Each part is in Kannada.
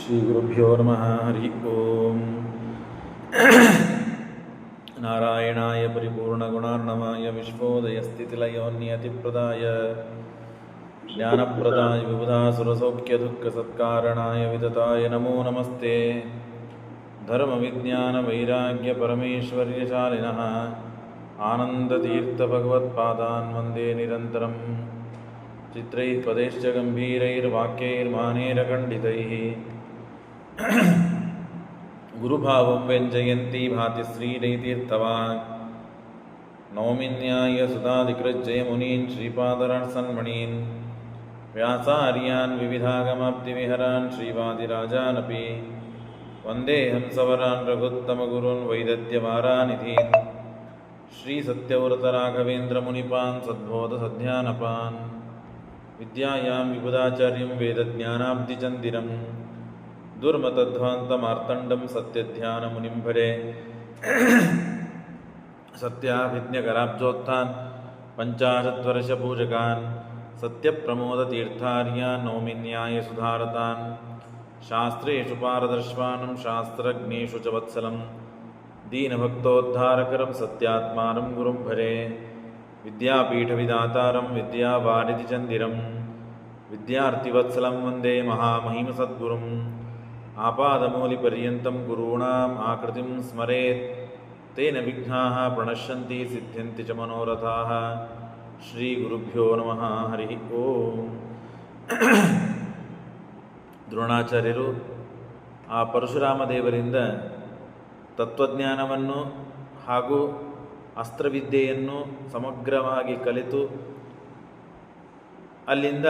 ಶ್ರೀಗುರುಭ್ಯೋ ನಮಃ ಹರಿ ಓಂ. ನಾರಾಯಣಾಯ ಪರಿಪೂರ್ಣಗುಣಾರ್ಣವಾಯ ವಿಶ್ವೋದಯಸ್ಥಿತಿಲಯೋನ್ಯತಿಪ್ರದಾಯ ಜ್ಞಾನಪ್ರದಾಯ ವಿಬುಧಾಸುರಸೌಖ್ಯದುಃಖಸತ್ಕಾರಣಾಯ ವಿತತಾಯ ನಮೋ ನಮಸ್ತೆ. ಧರ್ಮವಿಜ್ಞಾನವೈರಾಗ್ಯಪರಮೇಶ್ವರ್ಯಶಾಲಿನಃ ಆನಂದತೀರ್ಥಭಗವತ್ಪಾದಾನ್ ವಂದೇ ನಿರಂತರಂ. ಚಿತ್ರೈಃ ಗಂಭೀರೈರ್ವಾಕ್ಯೈರ್ಮಾನೇರಖಂಡಿತೈಃ ಗುರುಭಾವಂ ವ್ಯಂಜಯಂತಿ ಭಾತಿ ಶ್ರೀರೈತೀರ್ಥವಾನ್. ನೌಮಿನ್ಯಾಯ ಸುಧಾಧಿಕೃಜ್ಜಯ ಮುನೀನ್ ಶ್ರೀಪಾದರಾಸನ್ಮಣೀನ್ ವ್ಯಾಸಾರ್ಯಾನ್ ವಿವಿಧಾಗಮಾಬ್ಧಿವಿಹರಾನ್ ಶ್ರೀವಾದಿರಾಜಾನಪಿ ವಂದೇ ಹಂಸವರಾನ್ ರಘುತ್ತಮಗುರುನ್ ವೈದದ್ಯವಾರಾನಿಧೀನ್. ಶ್ರೀಸತ್ಯವ್ರತರಾಘವೇಂದ್ರ ಮುನಿಪಾನ್ ಸದ್ಬೋಧಸಧ್ಯಾನಪಾನ್ ವಿದ್ಯಾಯಾಂ ವಿಬುಧಾಚಾರ್ಯಂ ವೇದಜ್ಞಾನಾಬ್ಧಿಚಂದಿರಂ ದುರ್ಮತಧ್ವಾಂತಮಾರ್ತಂಡಂ ಸತ್ಯಧ್ಯಾನಮುನಿಂ ಭರೆ. ಸತ್ಯಾಭಿಜ್ಞಕರಾಬ್ಜೋತ್ಥಾನ್ ಪಂಚಾಶದ್ವರ್ಷಪೂಜಕಾನ್ ಸತ್ಯಪ್ರಮೋದತೀರ್ಥಾರ್ಯಾನ್ ನೌಮಿನ್ಯಾಯ ಸುಧಾರತಾನ್. ಶಾಸ್ತ್ರೇಷು ಪಾರದರ್ಶ್ವಾನಂ ಶಾಸ್ತ್ರಜ್ಞೇಷು ಚ ವತ್ಸಲಂ ದೀನಭಕ್ತೋದ್ಧಾರಕರಂ ಸತ್ಯಾತ್ಮಾನಂ ಗುರುಂ ಭರೆ. ವಿದ್ಯಾಪೀಠವಿದಾತಾರಂ ವಿದ್ಯಾವಾರಿಧಿಚಂದಿರಂ ವಿದ್ಯಾರ್ಥಿವತ್ಸಲಂ ವಂದೇ ಮಹಾಮಹಿಮಸದ್ಗುರುಂ. ಆಪಾದಮೂಲಿಪರ್ಯಂతం ಗುರುಣಾಂ ಆಕೃತಿಂ ಸ್ಮರೇತ್ ತೇನ ವಿಘ್ನಾಃ ಪ್ರಣಶ್ಯಂತಿ ಸಿದ್ಧ್ಯಂತಿ ಚ ಮನೋರಥಾಃ. ಶ್ರೀಗುರುಭ್ಯೋ ನಮಃ ಹರಿ ಓಂ. ದ್ರೋಣಾಚಾರ್ಯರು ಆ ಪರಶುರಾಮ ದೇವರಿಂದ ತತ್ವಜ್ಞಾನವನ್ನು ಹಾಗೂ ಅಸ್ತ್ರವಿದ್ಯೆಯನ್ನು ಸಮಗ್ರವಾಗಿ ಕಲಿತು ಅಲ್ಲಿಂದ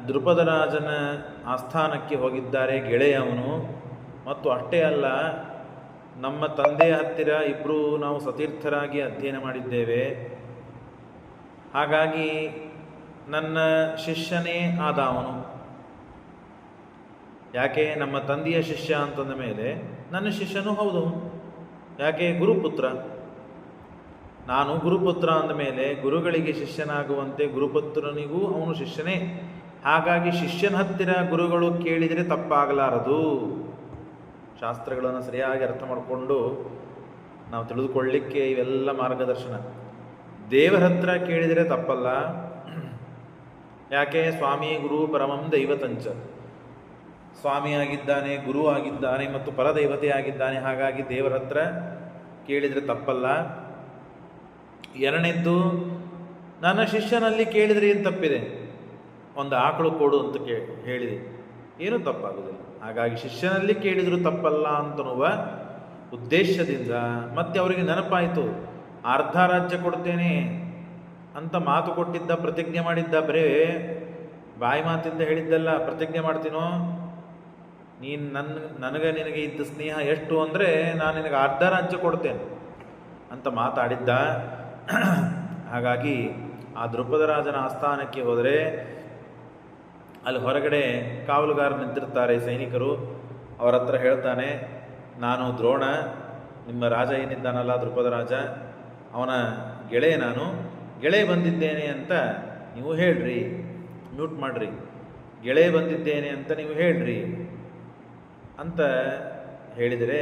ದೃಪದರಾಜನ ಆಸ್ಥಾನಕ್ಕೆ ಹೋಗಿದ್ದಾರೆ ಗೆಳೆಯವನು. ಮತ್ತು ಅಷ್ಟೇ ಅಲ್ಲ, ನಮ್ಮ ತಂದೆಯ ಹತ್ತಿರ ಇಬ್ಬರು ನಾವು ಸತೀರ್ಥರಾಗಿ ಅಧ್ಯಯನ ಮಾಡಿದ್ದೇವೆ, ಹಾಗಾಗಿ ನನ್ನ ಶಿಷ್ಯನೇ ಆದ ಅವನು. ಯಾಕೆ ನಮ್ಮ ತಂದೆಯ ಶಿಷ್ಯ ಅಂತಂದ ಮೇಲೆ ನನ್ನ ಶಿಷ್ಯನೂ ಹೌದು. ಯಾಕೆ? ಗುರುಪುತ್ರ. ನಾನು ಗುರುಪುತ್ರ ಅಂದಮೇಲೆ ಗುರುಗಳಿಗೆ ಶಿಷ್ಯನಾಗುವಂತೆ ಗುರುಪುತ್ರನಿಗೂ ಅವನು ಶಿಷ್ಯನೇ. ಹಾಗಾಗಿ ಶಿಷ್ಯನ ಹತ್ತಿರ ಗುರುಗಳು ಕೇಳಿದರೆ ತಪ್ಪಾಗಲಾರದು. ಶಾಸ್ತ್ರಗಳನ್ನು ಸರಿಯಾಗಿ ಅರ್ಥ ಮಾಡಿಕೊಂಡು ನಾವು ತಿಳಿದುಕೊಳ್ಳಲಿಕ್ಕೆ ಇವೆಲ್ಲ ಮಾರ್ಗದರ್ಶನ. ದೇವರ ಹತ್ರ ಕೇಳಿದರೆ ತಪ್ಪಲ್ಲ. ಯಾಕೆ? ಸ್ವಾಮಿ ಗುರು ಪರಮಂ ದೈವತಂಚ. ಸ್ವಾಮಿಯಾಗಿದ್ದಾನೆ, ಗುರು ಆಗಿದ್ದಾನೆ ಮತ್ತು ಪರದೈವತೆ ಆಗಿದ್ದಾನೆ. ಹಾಗಾಗಿ ದೇವರ ಹತ್ರ ಕೇಳಿದರೆ ತಪ್ಪಲ್ಲ. ಎರಡನೇದ್ದು, ನನ್ನ ಶಿಷ್ಯನಲ್ಲಿ ಕೇಳಿದರೆ ಏನು ತಪ್ಪಿದೆ? ಒಂದು ಆಕಳು ಕೊಡು ಅಂತ ಹೇಳಿದೆ, ಏನೂ ತಪ್ಪಾಗೋದಿಲ್ಲ. ಹಾಗಾಗಿ ಶಿಷ್ಯನಲ್ಲಿ ಕೇಳಿದರೂ ತಪ್ಪಲ್ಲ ಅಂತನ್ನುವ ಉದ್ದೇಶದಿಂದ ಮತ್ತೆ ಅವರಿಗೆ ನೆನಪಾಯಿತು, ಅರ್ಧ ರಾಜ್ಯ ಕೊಡ್ತೇನೆ ಅಂತ ಮಾತು ಕೊಟ್ಟಿದ್ದ, ಪ್ರತಿಜ್ಞೆ ಮಾಡಿದ್ದ. ಬರೇ ಬಾಯಿ ಮಾತಿಂದ ಹೇಳಿದ್ದಲ್ಲ, ಪ್ರತಿಜ್ಞೆ ಮಾಡ್ತೀನೋ, ನೀನು ನನಗೆ ನಿನಗೆ ಇದ್ದ ಸ್ನೇಹ ಎಷ್ಟು ಅಂದರೆ ನಾನು ನಿನಗೆ ಅರ್ಧ ರಾಜ್ಯ ಕೊಡ್ತೇನೆ ಅಂತ ಮಾತಾಡಿದ್ದ. ಹಾಗಾಗಿ ಆ ದೃಪದರಾಜನ ಆಸ್ಥಾನಕ್ಕೆ ಹೋದರೆ ಅಲ್ಲಿ ಹೊರಗಡೆ ಕಾವಲುಗಾರರು ನಿಂತಿರ್ತಾರೆ, ಸೈನಿಕರು. ಅವರ ಹತ್ರ ಹೇಳ್ತಾನೆ, ನಾನು ದ್ರೋಣ, ನಿಮ್ಮ ರಾಜ ಏನಿದ್ದಾನಲ್ಲ ದೃಪದರಾಜ, ಅವನ ಗೆಳೆಯ, ನಾನು ಗೆಳೆಯ ಬಂದಿದ್ದೇನೆ ಅಂತ ನೀವು ಹೇಳ್ರಿ. ಮ್ಯೂಟ್ ಮಾಡ್ರಿ. ಗೆಳೆಯ ಬಂದಿದ್ದೇನೆ ಅಂತ ನೀವು ಹೇಳ್ರಿ ಅಂತ ಹೇಳಿದರೆ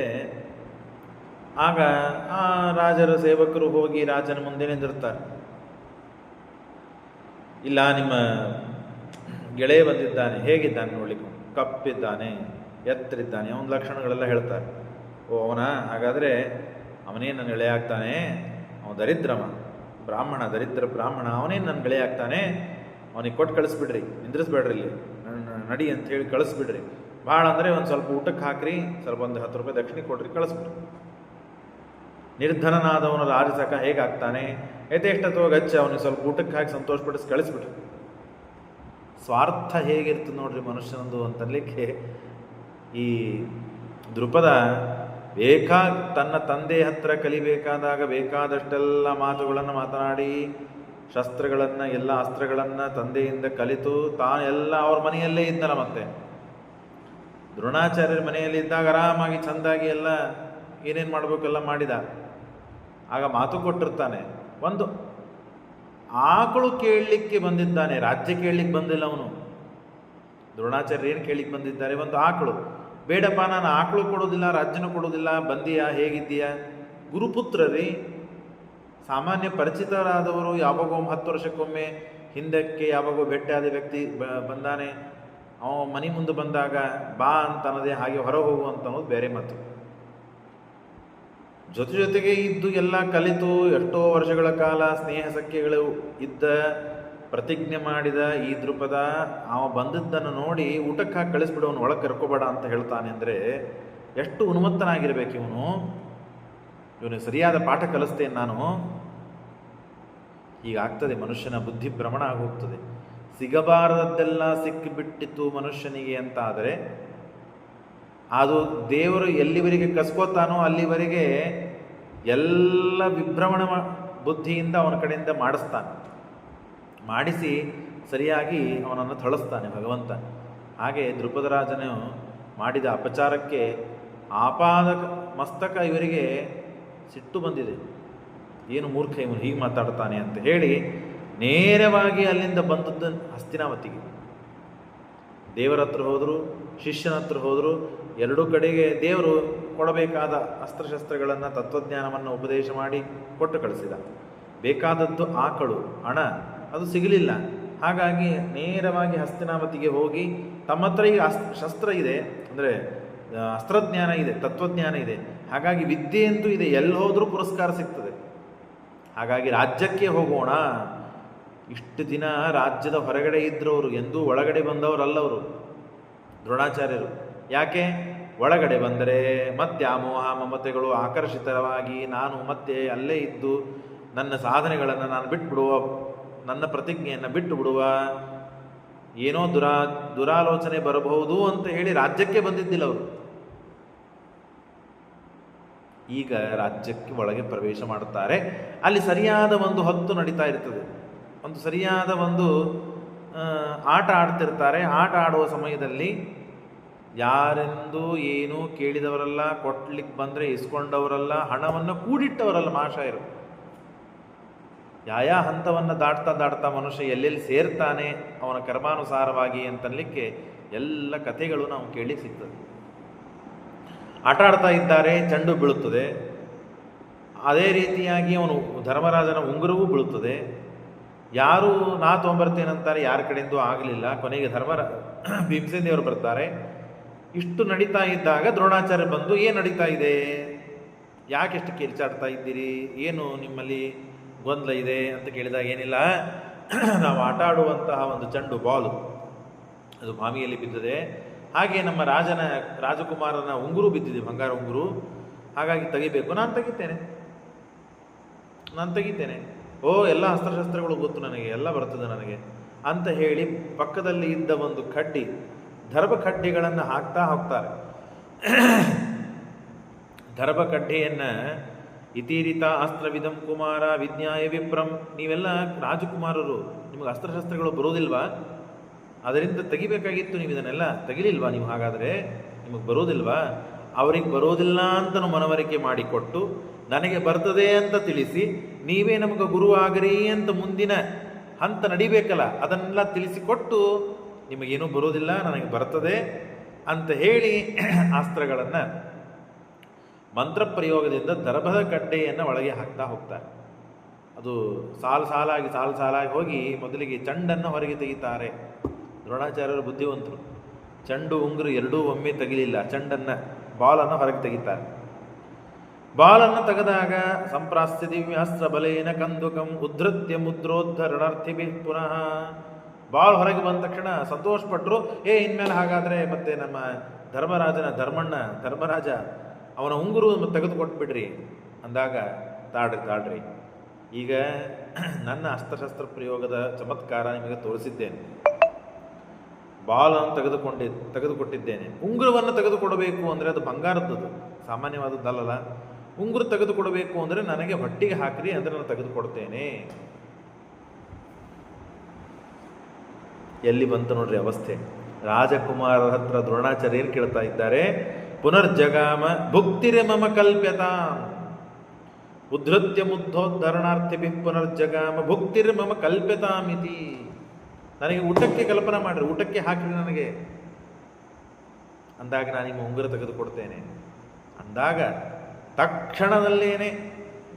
ಆಗ ಆ ರಾಜರ ಸೇವಕರು ಹೋಗಿ ರಾಜನ ಮುಂದೆ ನಿಂದಿರ್ತಾರೆ. ಇಲ್ಲ, ನಿಮ್ಮ ಗೆಳೆಯ ಬಂದಿದ್ದಾನೆ, ಹೇಗಿದ್ದಾನೆ ನೋಡ್ಲಿಕ್ಕೆ? ಕಪ್ಪಿದ್ದಾನೆ, ಎತ್ತರಿದ್ದಾನೆ, ಅವನ ಲಕ್ಷಣಗಳೆಲ್ಲ ಹೇಳ್ತಾರೆ. ಓ ಅವನ, ಹಾಗಾದರೆ ಅವನೇನು ನನ್ನ ಗೆಳೆಯ ಆಗ್ತಾನೆ? ಅವನು ದರಿದ್ರಮ, ಬ್ರಾಹ್ಮಣ, ದರಿದ್ರ ಬ್ರಾಹ್ಮಣ, ಅವನೇನು ನನ್ನ ಗೆಳೆಯ ಆಗ್ತಾನೆ? ಅವನಿಗೆ ಕೊಟ್ಟು ಕಳಿಸ್ಬಿಡ್ರಿ, ನಿಂದ್ರಿಸ್ಬೇಡ್ರಿ, ಇಲ್ಲಿ ನಡಿ ಅಂತ ಹೇಳಿ ಕಳಿಸ್ಬಿಡ್ರಿ. ಭಾಳ ಅಂದರೆ ಒಂದು ಸ್ವಲ್ಪ ಊಟಕ್ಕೆ ಹಾಕ್ರಿ, ಸ್ವಲ್ಪ ಒಂದು 10 ರೂಪಾಯಿ ದಕ್ಷಿಣೆ ಕೊಡ್ರಿ, ಕಳಿಸ್ಬಿಡ್ರಿ. ನಿರ್ಧನನಾದವನು ರಾಜಸಕ ಹೇಗಾಗ್ತಾನೆ? ಯಥೇಷ್ಟತ್ವ ಗಚ್ಚ, ಅವನಿಗೆ ಸ್ವಲ್ಪ ಊಟಕ್ಕೆ ಹಾಕಿ ಸಂತೋಷಪಡಿಸಿ ಕಳಿಸ್ಬಿಟ್ರಿ. ಸ್ವಾರ್ಥ ಹೇಗಿರ್ತದೆ ನೋಡ್ರಿ ಮನುಷ್ಯನೊಂದು ಅಂತನ್ಲಿಕ್ಕೆ ಈ ದೃಪದ ತನ್ನ ತಂದೆ ಹತ್ರ ಕಲಿಬೇಕಾದಾಗ ಬೇಕಾದಷ್ಟೆಲ್ಲ ಮಾತುಗಳನ್ನು ಮಾತನಾಡಿ ಶಸ್ತ್ರಗಳನ್ನು, ಎಲ್ಲ ಅಸ್ತ್ರಗಳನ್ನು ತಂದೆಯಿಂದ ಕಲಿತು ತಾನೆಲ್ಲ ಅವ್ರ ಮನೆಯಲ್ಲೇ ಇದ್ದಲ್ಲ. ಮತ್ತೆ ದ್ರೋಣಾಚಾರ್ಯರ ಮನೆಯಲ್ಲಿ ಇದ್ದಾಗ ಆರಾಮಾಗಿ ಚೆಂದಾಗಿ ಎಲ್ಲ ಏನೇನು ಮಾಡಬೇಕೆಲ್ಲ ಮಾಡಿದ. ಆಗ ಮಾತು ಕೊಟ್ಟಿರ್ತಾನೆ, ಒಂದು ಆಕಳು ಕೇಳಲಿಕ್ಕೆ ಬಂದಿದ್ದಾನೆ, ರಾಜ್ಯ ಕೇಳಲಿಕ್ಕೆ ಬಂದಿಲ್ಲ ಅವನು. ದ್ರೋಣಾಚಾರ್ಯ ಏನು ಕೇಳಲಿಕ್ಕೆ ಬಂದಿದ್ದಾರೆ? ಒಂದು ಆಕಳು. ಬೇಡಪ್ಪ, ನಾನು ಆಕಳು ಕೊಡೋದಿಲ್ಲ, ರಾಜ್ಯನೂ ಕೊಡೋದಿಲ್ಲ, ಬಂದೀಯಾ, ಹೇಗಿದ್ದೀಯಾ? ಗುರುಪುತ್ರರಿ, ಸಾಮಾನ್ಯ ಪರಿಚಿತರಾದವರು ಯಾವಾಗೋ 10 ವರ್ಷಕ್ಕೊಮ್ಮೆ ಹಿಂದಕ್ಕೆ ಯಾವಾಗೋ ಭೇಟಿಯಾದ ವ್ಯಕ್ತಿ ಬಂದಾನೆ, ಅವ ಮನೆ ಮುಂದೆ ಬಂದಾಗ ಬಾ ಅಂತ ಅನ್ನೋದೇ, ಹಾಗೆ ಹೊರ ಹೋಗು ಅಂತ ಅನ್ನೋದು ಬೇರೆ ಮಾತು. ಜೊತೆಗೆ ಇದ್ದು ಎಲ್ಲ ಕಲಿತು ಎಷ್ಟೋ ವರ್ಷಗಳ ಕಾಲ ಸ್ನೇಹ ಸಖ್ಯಗಳು ಇದ್ದ, ಪ್ರತಿಜ್ಞೆ ಮಾಡಿದ ಈ ದೃಪದ ಅವ ಬಂದದ್ದನ್ನು ನೋಡಿ ಊಟಕ್ಕೆ ಹಾಕಿ ಕಳಿಸ್ಬಿಡು, ಅವನು ಒಳಗೆ ಕರ್ಕೋಬೇಡ ಅಂತ ಹೇಳ್ತಾನೆ ಅಂದರೆ ಎಷ್ಟು ಉನ್ಮತ್ತನಾಗಿರ್ಬೇಕು ಇವನು. ಇವನಿಗೆ ಸರಿಯಾದ ಪಾಠ ಕಲಿಸ್ತೇನೆ ನಾನು. ಹೀಗಾಗ್ತದೆ, ಮನುಷ್ಯನ ಬುದ್ಧಿ ಭ್ರಮಣ ಆಗೋಗ್ತದೆ. ಸಿಗಬಾರದದ್ದೆಲ್ಲ ಸಿಕ್ಕಿಬಿಟ್ಟಿತ್ತು ಮನುಷ್ಯನಿಗೆ ಅಂತ ಆದರೆ ಅದು ದೇವರು ಎಲ್ಲಿವರೆಗೆ ಕಸ್ಕೋತಾನೋ ಅಲ್ಲಿವರೆಗೆ ಎಲ್ಲ ವಿಭ್ರಮಣ ಬುದ್ಧಿಯಿಂದ ಅವನ ಕಡೆಯಿಂದ ಮಾಡಿಸ್ತಾನೆ, ಮಾಡಿಸಿ ಸರಿಯಾಗಿ ಅವನನ್ನು ಥಳಿಸ್ತಾನೆ ಭಗವಂತ. ಹಾಗೆ ದೃಪದರಾಜನು ಮಾಡಿದ ಅಪಚಾರಕ್ಕೆ ಆಪಾದಕ ಮಸ್ತಕ ಇವರಿಗೆ ಸಿಟ್ಟು ಬಂದಿದೆ. ಏನು ಮೂರ್ಖ ಇವನು ಹೀಗೆ ಮಾತಾಡ್ತಾನೆ ಅಂತ ಹೇಳಿ ನೇರವಾಗಿ ಅಲ್ಲಿಂದ ಬಂದದ್ದು ಹಸ್ತಿನಾವತಿಗೆ. ದೇವರ ಹತ್ರ ಹೋದರು, ಶಿಷ್ಯನ ಹತ್ರ ಹೋದರು. ಎರಡೂ ಕಡೆಗೆ ದೇವರು ಕೊಡಬೇಕಾದ ಅಸ್ತ್ರಶಸ್ತ್ರಗಳನ್ನು, ತತ್ವಜ್ಞಾನವನ್ನು ಉಪದೇಶ ಮಾಡಿ ಕೊಟ್ಟು ಕಳಿಸಿದ. ಬೇಕಾದದ್ದು ಆಕಳು, ಹಣ ಅದು ಸಿಗಲಿಲ್ಲ. ಹಾಗಾಗಿ ನೇರವಾಗಿ ಹಸ್ತಿನಾವತಿಗೆ ಹೋಗಿ ತಮ್ಮ ಹತ್ರ ಈಗ ಶಸ್ತ್ರ ಇದೆ, ಅಂದರೆ ಅಸ್ತ್ರಜ್ಞಾನ ಇದೆ, ತತ್ವಜ್ಞಾನ ಇದೆ. ಹಾಗಾಗಿ ವಿದ್ಯೆ ಅಂತೂ ಇದೆ, ಎಲ್ಲಿ ಹೋದರೂ ಪುರಸ್ಕಾರ ಸಿಗ್ತದೆ. ಹಾಗಾಗಿ ರಾಜ್ಯಕ್ಕೆ ಹೋಗೋಣ. ಇಷ್ಟು ದಿನ ರಾಜ್ಯದ ಹೊರಗಡೆ ಇದ್ದರವರು, ಎಂದೂ ಒಳಗಡೆ ಬಂದವರಲ್ಲವರು ದ್ರೋಣಾಚಾರ್ಯರು. ಯಾಕೆ? ಒಳಗಡೆ ಬಂದರೆ ಮತ್ತೆ ಆ ಮೋಹ ಮಮತೆಗಳು ಆಕರ್ಷಿತವಾಗಿ ನಾನು ಮತ್ತೆ ಅಲ್ಲೇ ಇದ್ದು ನನ್ನ ಸಾಧನೆಗಳನ್ನು ನಾನು ಬಿಟ್ಟುಬಿಡುವ, ನನ್ನ ಪ್ರತಿಜ್ಞೆಯನ್ನು ಬಿಟ್ಟು ಬಿಡುವ, ಏನೋ ದುರಾಲೋಚನೆ ಬರಬಹುದು ಅಂತ ಹೇಳಿ ರಾಜ್ಯಕ್ಕೆ ಬಂದಿದ್ದಿಲ್ಲ ಅವರು. ಈಗ ರಾಜ್ಯಕ್ಕೆ ಒಳಗೆ ಪ್ರವೇಶ ಮಾಡುತ್ತಾರೆ. ಅಲ್ಲಿ ಸರಿಯಾದ ಒಂದು ಹೊತ್ತು ನಡೀತಾ ಇರ್ತದೆ, ಒಂದು ಸರಿಯಾದ ಒಂದು ಆಟ ಆಡ್ತಿರ್ತಾರೆ. ಆಟ ಆಡುವ ಸಮಯದಲ್ಲಿ ಯಾರೆಂದು ಏನೂ ಕೇಳಿದವರಲ್ಲ, ಕೊಟ್ಲಿಕ್ಕೆ ಬಂದರೆ ಇಸ್ಕೊಂಡವರಲ್ಲ, ಹಣವನ್ನು ಕೂಡಿಟ್ಟವರಲ್ಲ ಮಹಾಶಯರು. ಯಾಯಾ ಹಂತವನ್ನು ದಾಟ್ತಾ ಮನುಷ್ಯ ಎಲ್ಲೆಲ್ಲಿ ಸೇರ್ತಾನೆ ಅವನ ಕರ್ಮಾನುಸಾರವಾಗಿ ಅಂತನ್ಲಿಕ್ಕೆ ಎಲ್ಲ ಕಥೆಗಳು ನಾವು ಕೇಳಿ ಸಿಗ್ತದೆ. ಆಟ ಆಡ್ತಾ ಇದ್ದಾರೆ, ಚೆಂಡು ಬೀಳುತ್ತದೆ. ಅದೇ ರೀತಿಯಾಗಿ ಅವನು ಧರ್ಮರಾಜನ ಉಂಗುರವೂ ಬೀಳುತ್ತದೆ. ಯಾರು ನಾ ತೊಗೊಂಬರ್ತೇನಂತಾರೆ, ಯಾರ ಕಡೆಯಿಂದೂ ಆಗಲಿಲ್ಲ. ಕೊನೆಗೆ ಭೀಮಸೇನ ದೇವರು ಬರ್ತಾರೆ. ಇಷ್ಟು ನಡೀತಾ ಇದ್ದಾಗ ದ್ರೋಣಾಚಾರ್ಯ ಬಂದು, ಏನು ನಡೀತಾ ಇದೆ, ಯಾಕೆಷ್ಟು ಕಿರ್ಚಾಡ್ತಾ ಇದ್ದೀರಿ, ಏನು ನಿಮ್ಮಲ್ಲಿ ಗೊಂದಲ ಇದೆ ಅಂತ ಕೇಳಿದಾಗ, ಏನಿಲ್ಲ, ನಾವು ಆಟ ಆಡುವಂತಹ ಒಂದು ಚೆಂಡು ಬಾಲು ಅದು ಬಾವಿಯಲ್ಲಿ ಬಿದ್ದಿದೆ, ಹಾಗೆ ನಮ್ಮ ರಾಜಕುಮಾರನ ಉಂಗುರು ಬಿದ್ದಿದೆ, ಬಂಗಾರ ಉಂಗುರು, ಹಾಗಾಗಿ ತೆಗಿಬೇಕು. ನಾನು ತೆಗಿತೇನೆ. ಓ, ಎಲ್ಲ ಅಸ್ತ್ರಶಸ್ತ್ರಗಳು ಗೊತ್ತು ನನಗೆ, ಎಲ್ಲ ಬರ್ತದೆ ನನಗೆ ಅಂತ ಹೇಳಿ ಪಕ್ಕದಲ್ಲಿ ಇದ್ದ ಒಂದು ಕಡ್ಡಿ, ದರ್ಭ ಕಡ್ಡಿಗಳನ್ನು ಹಾಕ್ತಾ ಹೋಗ್ತಾರೆ. ದರ್ಭ ಕಡ್ಡಿಯನ್ನು ಇತೀರಿತ ಅಸ್ತ್ರವಿದಂ ಕುಮಾರ ವಿಜ್ಞಾಯ ವಿಪ್ರಂ, ನೀವೆಲ್ಲ ರಾಜಕುಮಾರರು, ನಿಮಗೆ ಅಸ್ತ್ರಶಸ್ತ್ರಗಳು ಬರೋದಿಲ್ವಾ? ಅದರಿಂದ ತೆಗಿಬೇಕಾಗಿತ್ತು, ನೀವು ಇದನ್ನೆಲ್ಲ ತೆಗಿಲಿಲ್ವಾ? ನೀವು ಹಾಗಾದರೆ ನಿಮಗೆ ಬರೋದಿಲ್ವಾ? ಅವ್ರಿಗೆ ಬರೋದಿಲ್ಲ ಅಂತಲೂ ಮನವರಿಕೆ ಮಾಡಿಕೊಟ್ಟು, ನನಗೆ ಬರ್ತದೆ ಅಂತ ತಿಳಿಸಿ, ನೀವೇ ನಮಗೆ ಗುರು ಆಗರಿ ಅಂತ ಮುಂದಿನ ಹಂತ ನಡಿಬೇಕಲ್ಲ, ಅದನ್ನೆಲ್ಲ ತಿಳಿಸಿಕೊಟ್ಟು, ನಿಮಗೇನೂ ಬರೋದಿಲ್ಲ, ನನಗೆ ಬರ್ತದೆ ಅಂತ ಹೇಳಿ ಅಸ್ತ್ರಗಳನ್ನು ಮಂತ್ರ ಪ್ರಯೋಗದಿಂದ ದರ್ಭದ ಕಡ್ಡೆಯನ್ನು ಒಳಗೆ ಹಾಕ್ತಾ ಹೋಗ್ತಾರೆ. ಅದು ಸಾಲಾಗಿ ಹೋಗಿ ಮೊದಲಿಗೆ ಚೆಂಡನ್ನು ಹೊರಗೆ ತೆಗಿತಾರೆ. ದ್ರೋಣಾಚಾರ್ಯರು ಬುದ್ಧಿವಂತರು, ಚೆಂಡು ಉಂಗುರು ಎರಡೂ ಒಮ್ಮೆ ತೆಗಿಲಿಲ್ಲ, ಚೆಂಡನ್ನು ಬಾಲನ್ನು ಹೊರಗೆ ತೆಗಿತಾರೆ. ಬಾಲನ್ನು ತೆಗೆದಾಗ ಸಂಪ್ರಾಸ್ಯ ದಿವ್ಯಾಸ್ತ್ರ ಬಲೇನ ಕಂದುಕಂ ಉದ್ಧತ್ಯ ಮುದ್ರೋದ್ಧರಣಾರ್ಥಿಭಿ ಪುನಃ. ಬಾಲ್ ಹೊರಗೆ ಬಂದ ತಕ್ಷಣ ಸಂತೋಷಪಟ್ಟರು. ಇನ್ಮೇಲೆ ಹಾಗಾದರೆ ಮತ್ತೆ ನಮ್ಮ ಧರ್ಮರಾಜ ಅವನ ಉಂಗುರು ತೆಗೆದುಕೊಟ್ಬಿಡ್ರಿ ಅಂದಾಗ, ತಾಡ್ರಿ, ಈಗ ನನ್ನ ಅಸ್ತ್ರಶಸ್ತ್ರ ಪ್ರಯೋಗದ ಚಮತ್ಕಾರ ನಿಮಗೆ ತೋರಿಸಿದ್ದೇನೆ. ಬಾಲನ್ನು ತೆಗೆದುಕೊಟ್ಟಿದ್ದೇನೆ. ಉಂಗುರವನ್ನು ತೆಗೆದುಕೊಡಬೇಕು ಅಂದರೆ ಅದು ಬಂಗಾರದ್ದು, ಸಾಮಾನ್ಯವಾದದ್ದಲ್ಲ. ಉಂಗುರು ತೆಗೆದುಕೊಡಬೇಕು ಅಂದರೆ ನನಗೆ ಹೊಟ್ಟಿಗೆ ಹಾಕ್ರಿ, ಅಂದರೆ ನಾನು ತೆಗೆದುಕೊಡ್ತೇನೆ. ಎಲ್ಲಿ ಬಂತು ನೋಡ್ರಿ ಅವಸ್ಥೆ. ರಾಜಕುಮಾರರ ಹತ್ರ ದ್ರೋಣಾಚಾರ್ಯ ಏನು ಕೇಳ್ತಾ ಇದ್ದಾರೆ? ಪುನರ್ಜಗಾಮ ಭುಕ್ತಿರೆ ಮಮ ಕಲ್ಪ್ಯತ ಉದ್ಧತ್ಯ ಮುದ್ದೋದ್ಧರಣಾರ್ಥಿಭಿ ಪುನರ್ಜಗಾಮ ಭುಕ್ತಿರೆ ಮಮ ಕಲ್ಪ್ಯತಾಮಿತಿ. ನನಗೆ ಊಟಕ್ಕೆ ಕಲ್ಪನಾ ಮಾಡ್ರಿ, ಊಟಕ್ಕೆ ಹಾಕ್ರಿ ನನಗೆ. ಅಂದಾಗ ನಾನು ನಿಮ್ಮ ಉಂಗುರ ತೆಗೆದುಕೊಡ್ತೇನೆ ಅಂದಾಗ ತಕ್ಷಣದಲ್ಲೇನೆ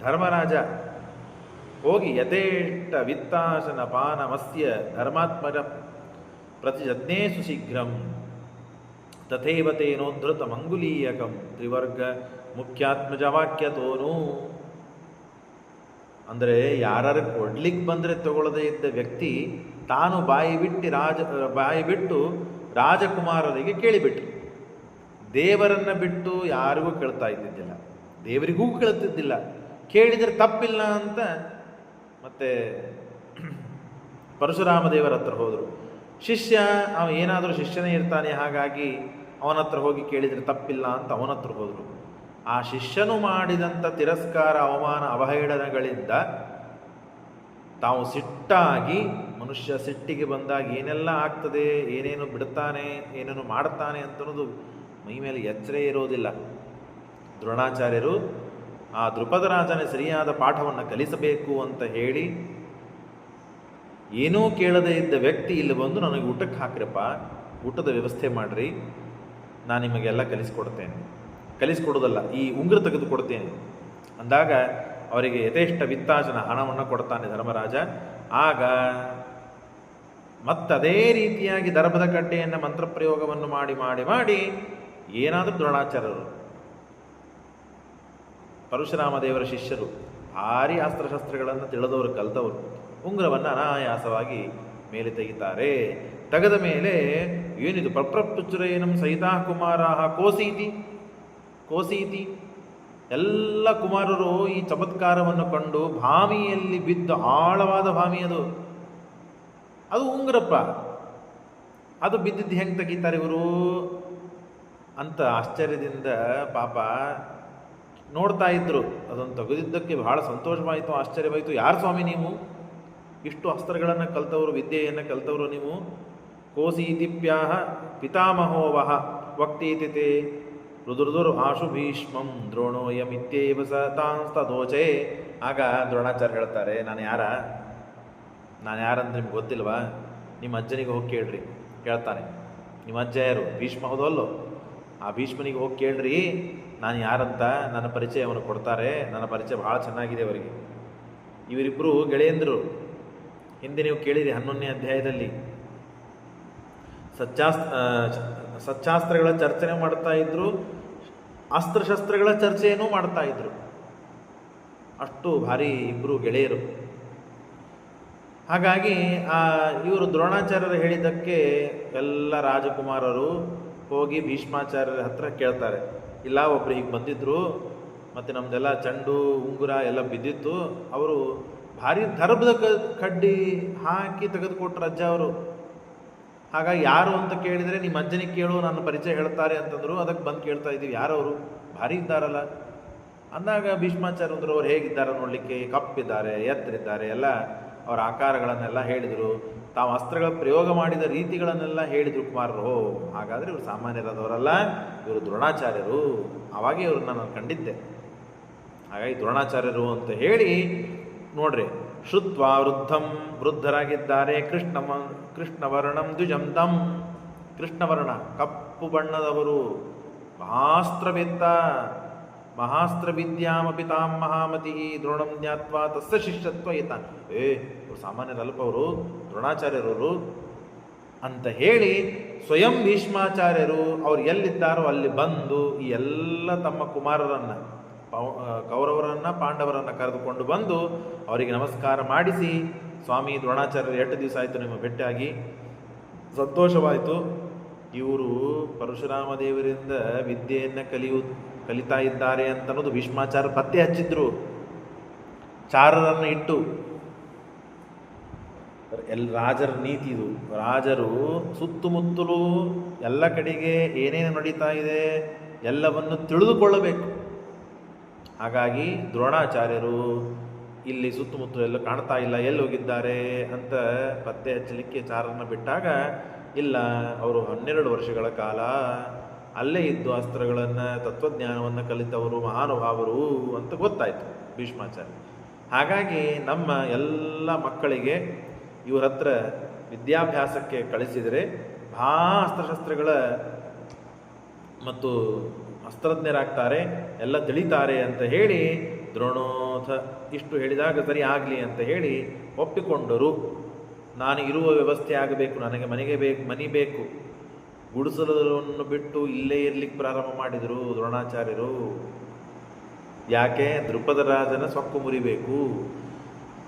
ಧರ್ಮರಾಜ ಹೋಗಿ ಯಥೇಷ್ಟ ವಿತ್ತಾಸನ ಪಾನಮಸ್ಯ ಧರ್ಮಾತ್ಮಜ ಪ್ರತಿಜಜ್ಞೇ ಸುಶೀಘ್ರಂ ತಥೈವ ತೇನೋದ್ಧೃತ ಮಂಗುಲೀಯಕಂ ತ್ರಿವರ್ಗ ಮುಖ್ಯಾತ್ಮಜ ವಾಕ್ಯತೋನು. ಅಂದರೆ ಯಾರು ಕೊಡ್ಲಿಕ್ಕೆ ಬಂದರೆ ತಗೊಳ್ಳದೇ ಇದ್ದ ವ್ಯಕ್ತಿ ತಾನು ಬಾಯಿ ಬಿಟ್ಟು ರಾಜಕುಮಾರರಿಗೆ ಕೇಳಿಬಿಟ್ರು. ದೇವರನ್ನು ಬಿಟ್ಟು ಯಾರಿಗೂ ಕೇಳ್ತಾ ಇದ್ದಿದ್ದಿಲ್ಲ, ದೇವರಿಗೂ ಕೇಳುತ್ತಿದ್ದಿಲ್ಲ. ಕೇಳಿದರೆ ತಪ್ಪಿಲ್ಲ ಅಂತ ಮತ್ತೆ ಪರಶುರಾಮ ದೇವರ ಹತ್ರ ಹೋದರು. ಶಿಷ್ಯ ಅವ ಏನಾದರೂ ಶಿಷ್ಯನೇ ಇರ್ತಾನೆ, ಹಾಗಾಗಿ ಅವನ ಹತ್ರ ಹೋಗಿ ಕೇಳಿದರೆ ತಪ್ಪಿಲ್ಲ ಅಂತ ಅವನ ಹತ್ರ ಹೋದರು. ಆ ಶಿಷ್ಯನು ಮಾಡಿದಂಥ ತಿರಸ್ಕಾರ, ಅವಮಾನ, ಅವಹೇಳನಗಳಿಂದ ತಾವು ಸಿಟ್ಟಾಗಿ, ಮನುಷ್ಯ ಸಿಟ್ಟಿಗೆ ಬಂದಾಗ ಏನೆಲ್ಲ ಆಗ್ತದೆ, ಏನೇನು ಬಿಡುತ್ತಾನೆ, ಏನೇನು ಮಾಡ್ತಾನೆ ಅಂತನ್ನೋದು ಮೈ ಮೇಲೆ ಎಚ್ಚರೇ ಇರೋದಿಲ್ಲ. ದ್ರೋಣಾಚಾರ್ಯರು ಆ ದ್ರುಪದ ರಾಜನೇ ಸರಿಯಾದ ಪಾಠವನ್ನು ಕಲಿಸಬೇಕು ಅಂತ ಹೇಳಿ ಏನೂ ಕೇಳದೇ ಇದ್ದ ವ್ಯಕ್ತಿ ಇಲ್ಲಿ ಬಂದು ನನಗೆ ಊಟಕ್ಕೆ ಹಾಕ್ರಪ್ಪ, ಊಟದ ವ್ಯವಸ್ಥೆ ಮಾಡಿರಿ, ನಾನು ನಿಮಗೆಲ್ಲ ಕಲಿಸ್ಕೊಡೋದಲ್ಲ, ಈ ಉಂಗುರ ತೆಗೆದುಕೊಡ್ತೇನೆ ಅಂದಾಗ ಅವರಿಗೆ ಯಥೇಷ್ಟ ವಿತ್ತಾಸನ ಹಣವನ್ನು ಕೊಡ್ತಾನೆ ಧರ್ಮರಾಜ. ಆಗ ಮತ್ತದೇ ರೀತಿಯಾಗಿ ದರ್ಭದ ಕಡ್ಡೆಯನ್ನು ಮಂತ್ರಪ್ರಯೋಗವನ್ನು ಮಾಡಿ ಮಾಡಿ ಮಾಡಿ ಏನಾದರೂ ದ್ರೋಣಾಚಾರ್ಯರು ಪರಶುರಾಮ ದೇವರ ಶಿಷ್ಯರು ಭಾರಿ ಅಸ್ತ್ರಶಸ್ತ್ರಗಳನ್ನು ತಿಳಿದವರು, ಕಲಿತವರು, ಉಂಗುರವನ್ನು ಅನಾಯಾಸವಾಗಿ ಮೇಲೆ ತೆಗಿತಾರೆ. ತೆಗೆದ ಮೇಲೆ ಏನಿದು ಪ್ರಪ್ರಪುಚ್ಛ್ರಯನಂ ಸಹಿತಾ ಕುಮಾರಾಹ ಕೋಸೀತಿ ಎಲ್ಲ ಕುಮಾರರು ಈ ಚಮತ್ಕಾರವನ್ನು ಕಂಡು ಭಾಮಿಯಲ್ಲಿ ಬಿದ್ದ, ಆಳವಾದ ಭಾಮಿ ಅದು ಉಂಗುರಪ್ಪ, ಅದು ಬಿದ್ದಿದ್ದು ಹೆಂಗೆ ತೆಗಿತಾರೆ ಇವರು ಅಂತ ಆಶ್ಚರ್ಯದಿಂದ ಪಾಪ ನೋಡ್ತಾ ಇದ್ರು. ಅದನ್ನು ತೆಗೆದಿದ್ದಕ್ಕೆ ಬಹಳ ಸಂತೋಷವಾಯಿತು, ಆಶ್ಚರ್ಯವಾಯಿತು. ಯಾರು ಸ್ವಾಮಿ ನೀವು, ಇಷ್ಟು ಅಸ್ತ್ರಗಳನ್ನು ಕಲ್ತವರು, ವಿದ್ಯೆಯನ್ನು ಕಲ್ತವರು ನೀವು? ಕೋಸೀತಿಪ್ಯಾಹ ಪಿತಾಮಹೋವಹ ವಕ್ತೀತಿತೆ ರುದುರುದುರ್ ಆಶು ಭೀಷ್ಮಂ ದ್ರೋಣೋಯಮಿತ್ಯೇವ ಸ ತಾಂಸ್ತದೋಚೆ. ಆಗ ದ್ರೋಣಾಚಾರ್ಯ ಹೇಳ್ತಾರೆ, ನಾನು ಯಾರಂತ ನಿಮ್ಗೆ ಗೊತ್ತಿಲ್ವಾ? ನಿಮ್ಮ ಅಜ್ಜನಿಗೆ ಹೋಗಿ ಕೇಳ್ರಿ. ಹೇಳ್ತಾನೆ, ನಿಮ್ಮ ಅಜ್ಜ ಯಾರು? ಭೀಷ್ಮ ಹೌದಲ್ಲೋ? ಆ ಭೀಷ್ಮನಿಗೆ ಹೋಗಿ ಕೇಳ್ರಿ ನಾನು ಯಾರಂತ. ನನ್ನ ಪರಿಚಯ ಅವನು ಕೊಡ್ತಾರೆ. ನನ್ನ ಪರಿಚಯ ಭಾಳ ಚೆನ್ನಾಗಿದೆ ಅವರಿಗೆ. ಇವರಿಬ್ಬರು ಗೆಳೆಯಂದರು. ಹಿಂದೆ ನೀವು ಕೇಳಿರಿ 11ನೇ ಅಧ್ಯಾಯದಲ್ಲಿ ಸಚ್ಚಾಸ್ತ್ರಗಳ ಚರ್ಚೆ ಮಾಡ್ತಾ ಇದ್ರು, ಅಸ್ತ್ರಶಸ್ತ್ರಗಳ ಚರ್ಚೆಯನ್ನು ಮಾಡ್ತಾ ಇದ್ರು. ಅಷ್ಟು ಭಾರಿ ಇಬ್ಬರು ಗೆಳೆಯರು. ಹಾಗಾಗಿ ಇವರು ದ್ರೋಣಾಚಾರ್ಯರು ಹೇಳಿದ್ದಕ್ಕೆ ಎಲ್ಲ ರಾಜಕುಮಾರರು ಹೋಗಿ ಭೀಷ್ಮಾಚಾರ್ಯರ ಹತ್ರ ಕೇಳ್ತಾರೆ, ಇಲ್ಲ ಒಬ್ರು ಹೀಗೆ ಬಂದಿದ್ರು, ಮತ್ತು ನಮ್ಮದೆಲ್ಲ ಚಂಡು ಉಂಗುರ ಎಲ್ಲ ಬಿದ್ದಿತ್ತು, ಅವರು ಭಾರಿ ದರ್ಭದ ಕಡ್ಡಿ ಹಾಕಿ ತೆಗೆದುಕೊಟ್ರು ಅಜ್ಜ ಅವರು. ಹಾಗಾಗಿ ಯಾರು ಅಂತ ಕೇಳಿದರೆ ನಿಮ್ಮ ಅಜ್ಜನಿಗೆ ಕೇಳು, ನನ್ನ ಪರಿಚಯ ಹೇಳ್ತಾರೆ ಅಂತಂದರು. ಅದಕ್ಕೆ ಬಂದು ಕೇಳ್ತಾ ಇದ್ದೀವಿ, ಯಾರವರು? ಭಾರಿ ಇದ್ದಾರಲ್ಲ ಅಂದಾಗ ಭೀಷ್ಮಾಚಾರ್ಯ ಅಂದರು, ಅವ್ರು ಹೇಗಿದ್ದಾರೆ ನೋಡಲಿಕ್ಕೆ? ಕಪ್ಪಿದ್ದಾರೆ, ಎತ್ತರಿದ್ದಾರೆ, ಎಲ್ಲ ಅವರ ಆಕಾರಗಳನ್ನೆಲ್ಲ ಹೇಳಿದರು. ತಾವು ಅಸ್ತ್ರಗಳ ಪ್ರಯೋಗ ಮಾಡಿದ ರೀತಿಗಳನ್ನೆಲ್ಲ ಹೇಳಿದರು ಕುಮಾರರು. ಹಾಗಾದರೆ ಇವರು ಸಾಮಾನ್ಯರಾದವರಲ್ಲ, ಇವರು ದ್ರೋಣಾಚಾರ್ಯರು. ಆವಾಗ ಇವ್ರನ್ನ ನಾನು ಕಂಡಿದ್ದೆ. ಹಾಗಾಗಿ ದ್ರೋಣಾಚಾರ್ಯರು ಅಂತ ಹೇಳಿ ನೋಡ್ರಿ, ಶ್ರುತ್ವಾ ವೃದ್ಧಂ, ವೃದ್ಧರಾಗಿದ್ದಾರೆ, ಕೃಷ್ಣವರ್ಣಂ ದ್ವಿಜಂ ತಂ, ಕೃಷ್ಣವರ್ಣ ಕಪ್ಪು ಬಣ್ಣದವರು, ಮಹಾಸ್ತ್ರ ವಿದ್ಯಾಮಪಿ ತಾಂ ಮಹಾಮತಿ ದ್ರೋಣಂ ಜ್ಞಾತ್ವಾ ತಸ್ಯ ಶಿಷ್ಯತ್ವ ಏತಾನ್. ಇವರು ಸಾಮಾನ್ಯರಲ್ಪ, ಅವರು ದ್ರೋಣಾಚಾರ್ಯರವರು ಅಂತ ಹೇಳಿ ಸ್ವಯಂ ಭೀಷ್ಮಾಚಾರ್ಯರು ಅವ್ರು ಎಲ್ಲಿದ್ದಾರೋ ಅಲ್ಲಿ ಬಂದು ಈ ಎಲ್ಲ ತಮ್ಮ ಕುಮಾರರನ್ನು, ಕೌರವರನ್ನು ಪಾಂಡವರನ್ನು ಕರೆದುಕೊಂಡು ಬಂದು ಅವರಿಗೆ ನಮಸ್ಕಾರ ಮಾಡಿಸಿ, ಸ್ವಾಮಿ ದ್ರೋಣಾಚಾರ್ಯರು 8 ದಿವಸ ಆಯಿತು ನಿಮ್ಮ ಭೇಟಿಯಾಗಿ, ಸಂತೋಷವಾಯಿತು. ಇವರು ಪರಶುರಾಮ ದೇವರಿಂದ ವಿದ್ಯೆಯನ್ನು ಕಲಿತಾ ಇದ್ದಾರೆ ಅಂತನ್ನೋದು ಭೀಷ್ಮಾಚಾರ್ಯ ಪತ್ತೆ ಹಚ್ಚಿದ್ರು. ಚಾರರನ್ನು ಇಟ್ಟು, ರಾಜರ ನೀತಿ ಇದು. ರಾಜರು ಸುತ್ತಮುತ್ತಲೂ ಎಲ್ಲ ಕಡೆಗೆ ಏನೇನು ನಡೀತಾ ಇದೆ ಎಲ್ಲವನ್ನು ತಿಳಿದುಕೊಳ್ಳಬೇಕು. ಹಾಗಾಗಿ ದ್ರೋಣಾಚಾರ್ಯರು ಇಲ್ಲಿ ಸುತ್ತಮುತ್ತಲು ಎಲ್ಲ ಕಾಣ್ತಾ ಇಲ್ಲ, ಎಲ್ಲಿ ಹೋಗಿದ್ದಾರೆ ಅಂತ ಪತ್ತೆ ಹಚ್ಚಲಿಕ್ಕೆ ಚಾರರನ್ನು ಬಿಟ್ಟಾಗ, ಇಲ್ಲ ಅವರು 12 ವರ್ಷಗಳ ಕಾಲ ಅಲ್ಲೇ ಇದ್ದು ಅಸ್ತ್ರಗಳನ್ನು, ತತ್ವಜ್ಞಾನವನ್ನು ಕಲಿತವರು, ಮಹಾನುಭಾವರು ಅಂತ ಗೊತ್ತಾಯಿತು ಭೀಷ್ಮಾಚಾರ್ಯ. ಹಾಗಾಗಿ ನಮ್ಮ ಎಲ್ಲ ಮಕ್ಕಳಿಗೆ ಇವರ ಹತ್ರ ವಿದ್ಯಾಭ್ಯಾಸಕ್ಕೆ ಕಳಿಸಿದರೆ ಅಸ್ತ್ರಶಸ್ತ್ರಗಳ ಮತ್ತು ಅಸ್ತ್ರಜ್ಞರಾಗ್ತಾರೆ, ಎಲ್ಲ ತಿಳಿತಾರೆ ಅಂತ ಹೇಳಿ ದ್ರೋಣೋಥ ಇಷ್ಟು ಹೇಳಿದಾಗ ಸರಿ ಆಗಲಿ ಅಂತ ಹೇಳಿ ಒಪ್ಪಿಕೊಂಡರು. ನಾನು ಇರುವ ವ್ಯವಸ್ಥೆ ಆಗಬೇಕು, ನನಗೆ ಮನೆ ಬೇಕು. ಗುಡಿಸಲನ್ನು ಬಿಟ್ಟು ಇಲ್ಲೇ ಇರ್ಲಿಕ್ಕೆ ಪ್ರಾರಂಭ ಮಾಡಿದರು ದ್ರೋಣಾಚಾರ್ಯರು. ಯಾಕೆ? ದೃಪದ ರಾಜನ ಸೊಕ್ಕು ಮುರಿಬೇಕು.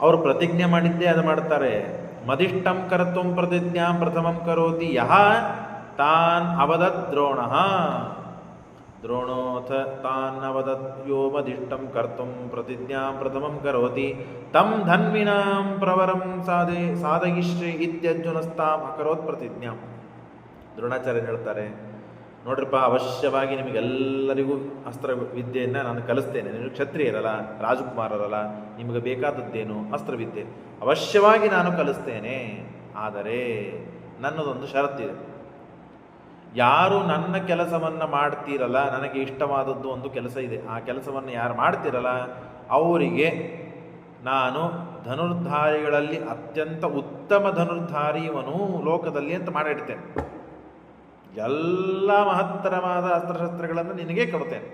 ಅವರು ಪ್ರತಿಜ್ಞೆ ಮಾಡಿದ್ದೇ ಅದು ಮಾಡ್ತಾರೆ. ಮದಿಷ್ಟಂ ಕರ್ತುಂ ಪ್ರತಿಜ್ಞಾಂ ಪ್ರಥಮಂ ಕರೋತಿ ಯಹ ತಾನ್ ಅವದತ್ ದ್ರೋಣ. ದ್ರೋಣೋಥ ತಾನ್ ಅವದತ್ ಯೋ ಮದಿಷ್ಟಂ ಕರ್ತುಂ ಪ್ರತಿಜ್ಞಾಂ ಪ್ರಥಮಂ ಕರೋತಿ ತಂ ಧನ್ವಿನಾಂ ಪ್ರವರಂ ಸಾಧಯಿಷ್ಯೆ ಇತ್ಯರ್ಜುನಸ್ತಾಂ ಅಕರೋತ್ ಪ್ರತಿಜ್ಞಾಂ. ದ್ರೋಣಾಚಾರ್ಯ ಹೇಳ್ತಾರೆ, ನೋಡ್ರಿಪ್ಪ, ಅವಶ್ಯವಾಗಿ ನಿಮಗೆಲ್ಲರಿಗೂ ಅಸ್ತ್ರ ವಿದ್ಯೆಯನ್ನು ನಾನು ಕಲಿಸ್ತೇನೆ. ನೀವು ಕ್ಷತ್ರಿಯರಲ್ಲ, ರಾಜಕುಮಾರರಲ್ಲ, ನಿಮಗೆ ಬೇಕಾದದ್ದೇನು ಅಸ್ತ್ರವಿದ್ಯೆ, ಅವಶ್ಯವಾಗಿ ನಾನು ಕಲಿಸ್ತೇನೆ. ಆದರೆ ನನ್ನದೊಂದು ಷರತ್ತಿದೆ. ಯಾರು ನನ್ನ ಕೆಲಸವನ್ನು ಮಾಡ್ತೀರಲ್ಲ, ನನಗೆ ಇಷ್ಟವಾದದ್ದು ಒಂದು ಕೆಲಸ ಇದೆ, ಆ ಕೆಲಸವನ್ನು ಯಾರು ಮಾಡ್ತೀರಲ್ಲ ಅವರಿಗೆ ನಾನು ಧನುರ್ಧಾರಿಗಳಲ್ಲಿ ಅತ್ಯಂತ ಉತ್ತಮ ಧನುರ್ಧಾರಿ ಇವನು ಲೋಕದಲ್ಲಿ ಅಂತ ಮಾಡಿಡ್ತೇನೆ. ಎಲ್ಲ ಮಹತ್ತರವಾದ ಅಸ್ತ್ರಶಸ್ತ್ರಗಳನ್ನು ನಿನಗೆ ಕೊಡ್ತೇನೆ.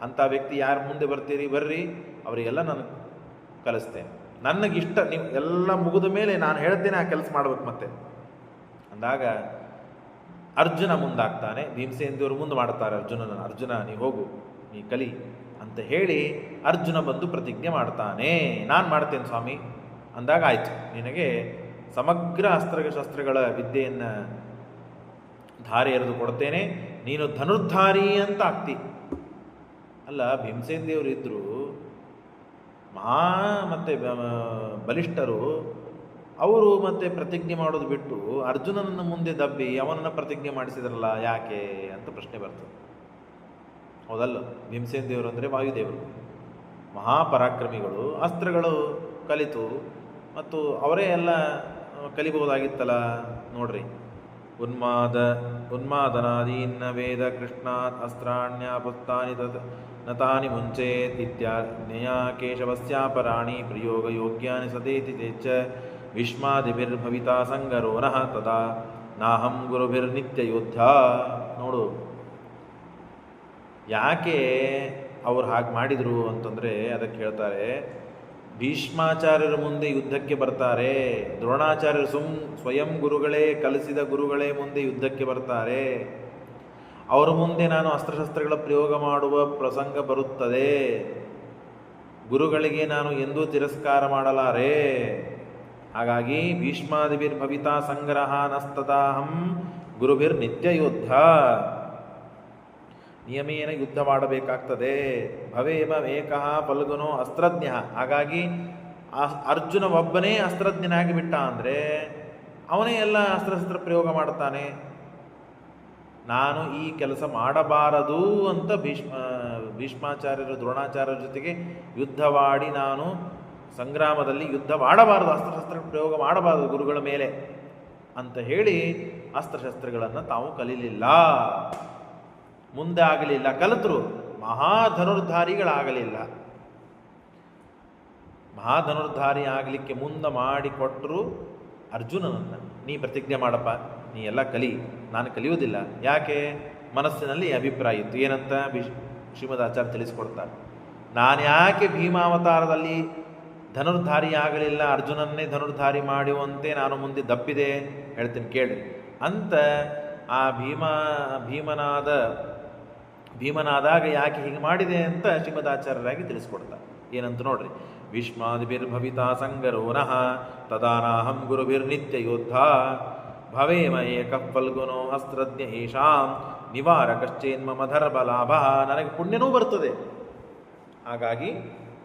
ಅಂಥ ವ್ಯಕ್ತಿ ಯಾರು ಮುಂದೆ ಬರ್ರಿ, ಅವರಿಗೆಲ್ಲ ನಾನು ಕಲಿಸ್ತೇನೆ. ನನಗಿಷ್ಟ, ನೀವು ಎಲ್ಲ ಮುಗಿದ ಮೇಲೆ ನಾನು ಹೇಳ್ತೇನೆ, ಆ ಕೆಲಸ ಮಾಡ್ಬೇಕು ಮತ್ತೆ ಅಂದಾಗ ಅರ್ಜುನ ಮುಂದಾಗ್ತಾನೆ. ಭೀಮಸೇನದೇವರು ಮುಂದೆ ಮಾಡ್ತಾರೆ ಅರ್ಜುನ ನೀವು ಹೋಗು, ನೀ ಕಲಿ ಅಂತ ಹೇಳಿ ಅರ್ಜುನ ಬಂದು ಪ್ರತಿಜ್ಞೆ ಮಾಡ್ತಾನೆ. ನಾನು ಮಾಡ್ತೇನೆ ಸ್ವಾಮಿ ಅಂದಾಗ ಆಯ್ತು, ನಿನಗೆ ಸಮಗ್ರ ಶಸ್ತ್ರಗಳ ವಿದ್ಯೆಯನ್ನು ಧಾರೆ ಎರೆದು ಕೊಡ್ತೇನೆ, ನೀನು ಧನುರ್ಧಾರಿ ಅಂತ ಆಗ್ತಿ. ಅಲ್ಲ, ಭೀಮಸೇನದೇವರು ಇದ್ದರು ಮತ್ತೆ ಬಲಿಷ್ಠರು, ಅವರು ಮತ್ತೆ ಪ್ರತಿಜ್ಞೆ ಮಾಡೋದು ಬಿಟ್ಟು ಅರ್ಜುನನನ್ನು ಮುಂದೆ ದಬ್ಬಿ ಅವನನ್ನು ಪ್ರತಿಜ್ಞೆ ಮಾಡಿಸಿದ್ರಲ್ಲ ಯಾಕೆ ಅಂತ ಪ್ರಶ್ನೆ ಬರ್ತದೆ. ಹೌದಲ್ಲ? ಭೀಮಸೇನದೇವರು ಅಂದರೆ ವಾಯುದೇವರು, ಮಹಾಪರಾಕ್ರಮಿಗಳು, ಅಸ್ತ್ರಗಳು ಕಲಿತು ಮತ್ತು ಅವರೇ ಎಲ್ಲ ಕಲಿಬಹುದಾಗಿತ್ತಲ್ಲ. ನೋಡ್ರಿ, ಉನ್ಮಾದನಾದೀನ್ನ ವೇದ ಕೃಷ್ಣಾತ್ ಅಸ್ತ್ರಾಣ್ಯಾಪುತ್ತಾನಿ ನತಾನಿ ಮುಂಚೇತ್ ಇತ್ಯಾಜ್ಞೆಯ ಕೇಶವಸ್ಯಾಪರಾಣಿ ಪ್ರಯೋಗ ಯೋಗ್ಯಾನಿ ಸದೇತಿ ಚ ಭೀಷ್ಮಾದಿಭಿರ್ಭವಿತಾ ಸಂಗರೋ ನಃ ತದಾ ನಾಹಂ ಗುರುಭಿರ್ನಿತ್ಯ ಯೋದ್ಧ. ನೋಡು, ಯಾಕೆ ಅವ್ರು ಹಾಗೆ ಮಾಡಿದರು ಅಂತಂದರೆ ಅದಕ್ಕೆ ಹೇಳ್ತಾರೆ, ಭೀಷ್ಮಾಚಾರ್ಯರ ಮುಂದೆ ಯುದ್ಧಕ್ಕೆ ಬರ್ತಾರೆ, ದ್ರೋಣಾಚಾರ್ಯರು ಸ್ವಯಂ ಗುರುಗಳೇ ಕಲಿಸಿದ ಗುರುಗಳೇ ಮುಂದೆ ಯುದ್ಧಕ್ಕೆ ಬರ್ತಾರೆ. ಅವರ ಮುಂದೆ ನಾನು ಅಸ್ತ್ರಶಸ್ತ್ರಗಳ ಪ್ರಯೋಗ ಮಾಡುವ ಪ್ರಸಂಗ ಬರುತ್ತದೆ. ಗುರುಗಳಿಗೆ ನಾನು ಎಂದೂ ತಿರಸ್ಕಾರ ಮಾಡಲಾರೆ. ಹಾಗಾಗಿ ಭೀಷ್ಮಾದಿಭಿರ್ಭವಿತಾ ಸಂಗ್ರಹ ನಸ್ತದಾಹಂ ಗುರುಭಿರ್ ನಿತ್ಯ ಯುದ್ಧ, ನಿಯಮೇನ ಯುದ್ಧ ಮಾಡಬೇಕಾಗ್ತದೆ. ಭವೇಮ ಏಕಃ ಫಲ್ಗುನೋ ಅಸ್ತ್ರಜ್ಞ. ಹಾಗಾಗಿ ಅರ್ಜುನ ಒಬ್ಬನೇ ಅಸ್ತ್ರಜ್ಞನಾಗಿ ಬಿಟ್ಟ ಅಂದರೆ ಅವನೇ ಎಲ್ಲ ಅಸ್ತ್ರಶಸ್ತ್ರ ಪ್ರಯೋಗ ಮಾಡ್ತಾನೆ. ನಾನು ಈ ಕೆಲಸ ಮಾಡಬಾರದು ಅಂತ ಭೀಷ್ಮಾಚಾರ್ಯರು ದ್ರೋಣಾಚಾರ್ಯರ ಜೊತೆಗೆ ಯುದ್ಧವಾಡಿ ನಾನು ಸಂಗ್ರಾಮದಲ್ಲಿ ಯುದ್ಧ ಮಾಡಬಾರದು, ಅಸ್ತ್ರಶಸ್ತ್ರ ಪ್ರಯೋಗ ಮಾಡಬಾರದು ಗುರುಗಳ ಮೇಲೆ ಅಂತ ಹೇಳಿ ಅಸ್ತ್ರಶಸ್ತ್ರಗಳನ್ನು ತಾವು ಕಲೀಲಿಲ್ಲ, ಮುಂದೆ ಆಗಲಿಲ್ಲ. ಕಲಿತರು, ಮಹಾಧನುರ್ಧಾರಿಗಳಾಗಲಿಲ್ಲ. ಮಹಾಧನುರ್ಧಾರಿ ಆಗಲಿಕ್ಕೆ ಮುಂದೆ ಮಾಡಿಕೊಟ್ಟರು ಅರ್ಜುನನನ್ನು. ನೀ ಪ್ರತಿಜ್ಞೆ ಮಾಡಪ್ಪ, ನೀ ಎಲ್ಲ ಕಲಿ, ನಾನು ಕಲಿಯುವುದಿಲ್ಲ. ಯಾಕೆ? ಮನಸ್ಸಿನಲ್ಲಿ ಅಭಿಪ್ರಾಯ ಇತ್ತು. ಏನಂತ ಶ್ರೀಮದಾಚಾರ್ಯ ತಿಳಿಸ್ಕೊಡ್ತಾರೆ, ನಾನು ಯಾಕೆ ಭೀಮಾವತಾರದಲ್ಲಿ ಧನುರ್ಧಾರಿ ಆಗಲಿಲ್ಲ, ಅರ್ಜುನನ್ನೇ ಧನುರ್ಧಾರಿ ಮಾಡುವಂತೆ ನಾನು ಮುಂದೆ ದಪ್ಪಿದೆ, ಹೇಳ್ತೀನಿ ಕೇಳಿ ಅಂತ. ಆ ಭೀಮನಾದಾಗ ಯಾಕೆ ಹೀಗೆ ಮಾಡಿದೆ ಅಂತ ಶ್ರೀಮದಾಚಾರ್ಯರಾಗಿ ತಿಳಿಸ್ಕೊಡ್ತಾರೆ. ಏನಂತ ನೋಡ್ರಿ, ಭೀಷ್ಮಾದಿಭಿರ್ಭವಿತಾ ಸಂಗರೋ ನಃ ತದಾ ನಾಹಂ ಗುರುಭಿರ್ನಿತ್ಯ ಯೋದ್ಧ ಭವೇಮ ಏಕಃ ಫಲ್ಗುನೋ ಅಸ್ತ್ರಜ್ಞ ಏಷಾಂ ನಿವಾರಕಶ್ಚೇನ್ಮಮ ಧರ್ಮಲಾಭ. ನನಗೆ ಪುಣ್ಯನೂ ಬರ್ತದೆ. ಹಾಗಾಗಿ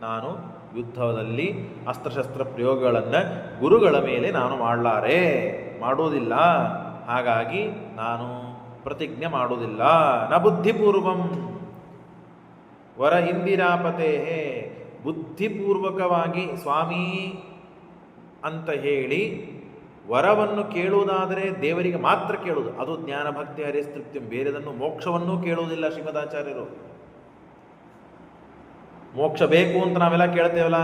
ನಾನು ಯುದ್ಧದಲ್ಲಿ ಅಸ್ತ್ರಶಸ್ತ್ರ ಪ್ರಯೋಗಗಳನ್ನು ಗುರುಗಳ ಮೇಲೆ ನಾನು ಮಾಡುವುದಿಲ್ಲ. ಹಾಗಾಗಿ ನಾನು ಪ್ರತಿಜ್ಞೆ ಮಾಡುವುದಿಲ್ಲ. ನ ಬುದ್ಧಿಪೂರ್ವಂ ವರ ಇಂದಿರಾಪತೆ, ಬುದ್ಧಿಪೂರ್ವಕವಾಗಿ ಸ್ವಾಮಿ ಅಂತ ಹೇಳಿ ವರವನ್ನು ಕೇಳುವುದಾದರೆ ದೇವರಿಗೆ ಮಾತ್ರ ಕೇಳುವುದು. ಅದು ಜ್ಞಾನ ಭಕ್ತಿ ಹರಿಸ್ತೃಪ್ತಿಂ, ಬೇರೆದನ್ನು ಮೋಕ್ಷವನ್ನೂ ಕೇಳುವುದಿಲ್ಲ ಶ್ರೀಮದಾಚಾರ್ಯರು. ಮೋಕ್ಷ ಬೇಕು ಅಂತ ನಾವೆಲ್ಲ ಕೇಳ್ತೇವಲ್ಲ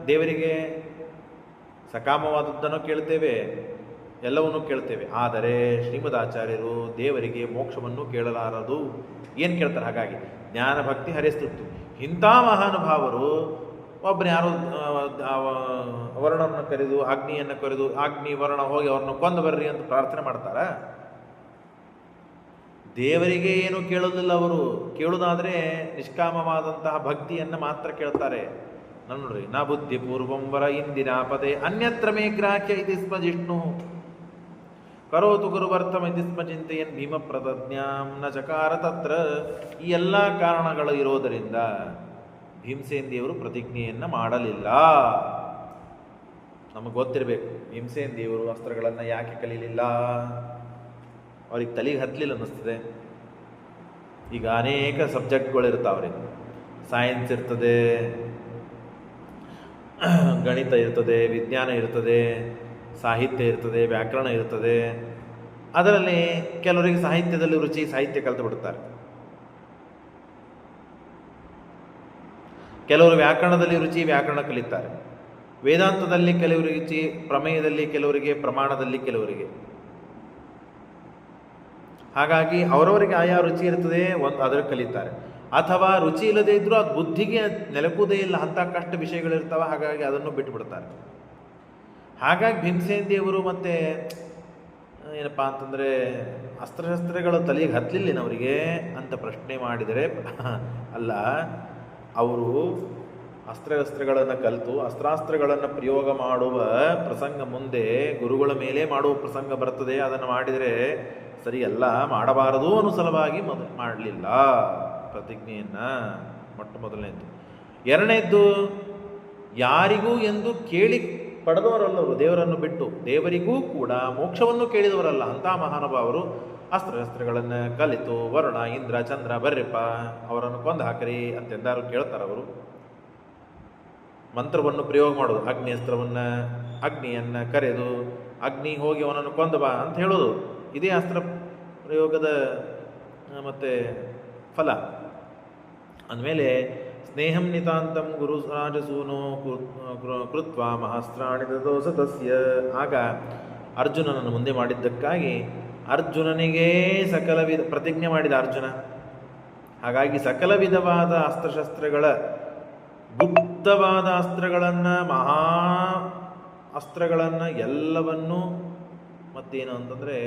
ದೇವರಿಗೆ, ಸಕಾಮವಾದದ್ದನ್ನು ಕೇಳ್ತೇವೆ, ಎಲ್ಲವನ್ನೂ ಕೇಳ್ತೇವೆ. ಆದರೆ ಶ್ರೀಮದಾಚಾರ್ಯರು ದೇವರಿಗೆ ಮೋಕ್ಷವನ್ನು ಕೇಳಲಾರದು. ಏನು ಕೇಳ್ತಾರೆ? ಹಾಗಾಗಿ ಜ್ಞಾನ ಭಕ್ತಿ ಹರಿಸ್ತುತ್ತು. ಇಂಥ ಮಹಾನುಭಾವರು ಒಬ್ಬರು ಯಾರೋ ವರ್ಣವನ್ನು ಕರೆದು ಅಗ್ನಿಯನ್ನು ಕರೆದು ಅಗ್ನಿ ವರ್ಣ ಹೋಗಿ ಅವ್ರನ್ನ ಕೊಂದು ಬರ್ರಿ ಅಂತ ಪ್ರಾರ್ಥನೆ ಮಾಡ್ತಾರ? ದೇವರಿಗೆ ಏನು ಕೇಳೋದಿಲ್ಲ ಅವರು. ಕೇಳುವುದಾದರೆ ನಿಷ್ಕಾಮವಾದಂತಹ ಭಕ್ತಿಯನ್ನು ಮಾತ್ರ ಕೇಳ್ತಾರೆ. ನೋಡ್ರಿ, ನ ಬುದ್ಧಿ ಪೂರ್ವಂವರ ಇಂದಿನ ಪದೇ ಅನ್ಯತ್ರ ಮೇ ಗ್ರಾಹ್ಯ ಇತಿ ಸ್ಮ ಜಿಷ್ಣು ಕರೋತು ಗುರುವರ್ಥಮ ಇತಿ ಸ್ಮ ಚಿಂತೆಯನ್ ಭೀಮ ಪ್ರತಜ್ಞಾಂ ನ ಚಕಾರ ತತ್ರ. ಈ ಎಲ್ಲ ಕಾರಣಗಳು ಇರೋದರಿಂದ ಭೀಮಸೇನ್ ದೇವರು ಪ್ರತಿಜ್ಞೆಯನ್ನು ಮಾಡಲಿಲ್ಲ. ನಮಗೆ ಗೊತ್ತಿರಬೇಕು, ಭೀಮಸೇನ್ ದೇವರು ಅಸ್ತ್ರಗಳನ್ನು ಯಾಕೆ ಕಲೀಲಿಲ್ಲ? ಅವ್ರಿಗೆ ತಲೆಗೆ ಹತ್ತಲಿಲ್ಲ ಅನ್ನಿಸ್ತದೆ. ಈಗ ಅನೇಕ ಸಬ್ಜೆಕ್ಟ್ಗಳು ಇರ್ತಾವ್ರಿ. ಸೈನ್ಸ್ ಇರ್ತದೆ, ಗಣಿತ ಇರ್ತದೆ, ವಿಜ್ಞಾನ ಇರ್ತದೆ, ಸಾಹಿತ್ಯ ಇರ್ತದೆ, ವ್ಯಾಕರಣ ಇರ್ತದೆ. ಅದರಲ್ಲಿ ಕೆಲವರಿಗೆ ಸಾಹಿತ್ಯದಲ್ಲಿ ರುಚಿ, ಸಾಹಿತ್ಯ ಕಲಿತು ಬಿಡ್ತಾರೆ. ಕೆಲವರು ವ್ಯಾಕರಣದಲ್ಲಿ ರುಚಿ, ವ್ಯಾಕರಣ ಕಲಿತಾರೆ. ವೇದಾಂತದಲ್ಲಿ ಕೆಲವರಿಗೆ ರುಚಿ, ಪ್ರಮೇಯದಲ್ಲಿ ಕೆಲವರಿಗೆ, ಪ್ರಮಾಣದಲ್ಲಿ ಕೆಲವರಿಗೆ. ಹಾಗಾಗಿ ಅವರವರಿಗೆ ಆಯಾ ರುಚಿ ಇರ್ತದೆ, ಅದರ ಕಲಿತಾರೆ. ಅಥವಾ ರುಚಿ ಇಲ್ಲದೆ ಇದ್ದರೂ ಅದು ಬುದ್ಧಿಗೆ ನೆಲಕುವುದೇ ಇಲ್ಲ, ಅಂಥ ಕಷ್ಟ ವಿಷಯಗಳಿರ್ತಾವೆ. ಹಾಗಾಗಿ ಅದನ್ನು ಬಿಟ್ಟು ಬಿಡ್ತಾರೆ. ಹಾಗಾಗಿ ಭೀಮಸೇನ್ ದೇವರು ಮತ್ತೆ ಏನಪ್ಪ ಅಂತಂದರೆ ಅಸ್ತ್ರಶಸ್ತ್ರಗಳು ತಲೆಗೆ ಹತ್ತಲಿಲ್ಲನವರಿಗೆ ಅಂತ ಪ್ರಶ್ನೆ ಮಾಡಿದರೆ ಅಲ್ಲ, ಅವರು ಅಸ್ತ್ರಶಸ್ತ್ರಗಳನ್ನು ಕಲಿತು ಅಸ್ತ್ರಾಸ್ತ್ರಗಳನ್ನು ಪ್ರಯೋಗ ಮಾಡುವ ಪ್ರಸಂಗ ಮುಂದೆ ಗುರುಗಳ ಮೇಲೆ ಮಾಡುವ ಪ್ರಸಂಗ ಬರ್ತದೆ. ಅದನ್ನು ಮಾಡಿದರೆ ಸರಿಯಲ್ಲ, ಮಾಡಬಾರದು ಅನ್ನೋ ಸಲುವಾಗಿ ಮಾಡಲಿಲ್ಲ ಪ್ರತಿಜ್ಞೆಯನ್ನು. ಮೊದಲನೇದ್ದು. ಎರಡನೇದ್ದು, ಯಾರಿಗೂ ಎಂದು ಕೇಳಿ ಪಡೆದವರಲ್ಲವರು, ದೇವರನ್ನು ಬಿಟ್ಟು ದೇವರಿಗೂ ಕೂಡ ಮೋಕ್ಷವನ್ನು ಕೇಳಿದವರಲ್ಲ. ಅಂಥ ಮಹಾನುಭಾವರು ಅಸ್ತ್ರಶಸ್ತ್ರಗಳನ್ನು ಕಲಿತು ವರುಣ, ಇಂದ್ರ, ಚಂದ್ರ ಬರ್ರಿಪ್ಪ ಅವರನ್ನು ಕೊಂದು ಹಾಕರಿ ಅಂತೆಂದಾರು ಕೇಳ್ತಾರವರು. ಮಂತ್ರವನ್ನು ಪ್ರಯೋಗ ಮಾಡೋದು, ಅಗ್ನಿಯನ್ನು ಕರೆದು ಅಗ್ನಿ ಹೋಗಿ ಅವನನ್ನು ಕೊಂದು ಬಾ ಅಂತ ಹೇಳೋದು, ಇದೇ ಅಸ್ತ್ರ ಪ್ರಯೋಗದ ಮತ್ತೆ ಫಲ. ಅಂದಮೇಲೆ ಸ್ನೇಹಂ ನಿತಾಂತಂ ಗುರು ರಾಜಸೂನೋ ಕೃತ್ವ ಮಹಾಸ್ತ್ರಾಣಿ ದದೋಸ ತಸ್ಯ. ಆಗ ಅರ್ಜುನನನ್ನು ಮುಂದೆ ಮಾಡಿದ್ದಕ್ಕಾಗಿ ಅರ್ಜುನನಿಗೇ ಸಕಲ ಪ್ರತಿಜ್ಞೆ ಮಾಡಿದ ಅರ್ಜುನ. ಹಾಗಾಗಿ ಸಕಲ ವಿಧವಾದ ಅಸ್ತ್ರಶಸ್ತ್ರಗಳ, ಗುಪ್ತವಾದ ಅಸ್ತ್ರಗಳನ್ನು, ಮಹಾ ಅಸ್ತ್ರಗಳನ್ನು ಎಲ್ಲವನ್ನೂ ಮತ್ತೇನು ಅಂತಂದರೆ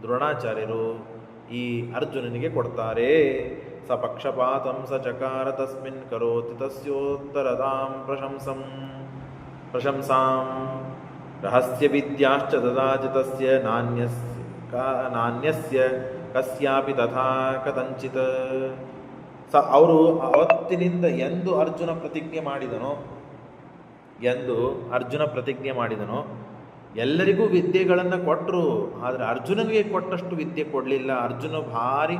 ದ್ರೋಣಾಚಾರ್ಯರು ಈ ಅರ್ಜುನನಿಗೆ ಕೊಡ್ತಾರೆ. ಸ ಪಕ್ಷಪಾತಂ ಸ ಚಕಾರ ತಸ್ಮಿನ್ ಕರೋತಿ ತಸ್ಯೋತ್ತರದಾಂ ಪ್ರಶಂಸಾಂ ರಹಸ್ಯ ವಿದ್ಯಾಶ್ಚ ದದಾತಿ ತಸ್ಯ ನಾನ್ಯಸ್ಯ ಕಸ್ಯಾಪಿ ತಥಾ ಕಥಂಚಿತ್. ಅವರು ಅವತ್ತಿನಿಂದ ಎಂದು ಅರ್ಜುನ ಪ್ರತಿಜ್ಞೆ ಮಾಡಿದನೋ ಎಲ್ಲರಿಗೂ ವಿದ್ಯೆಗಳನ್ನು ಕೊಟ್ಟರು. ಆದರೆ ಅರ್ಜುನನಿಗೆ ಕೊಟ್ಟಷ್ಟು ವಿದ್ಯೆ ಕೊಡಲಿಲ್ಲ. ಅರ್ಜುನ ಭಾರಿ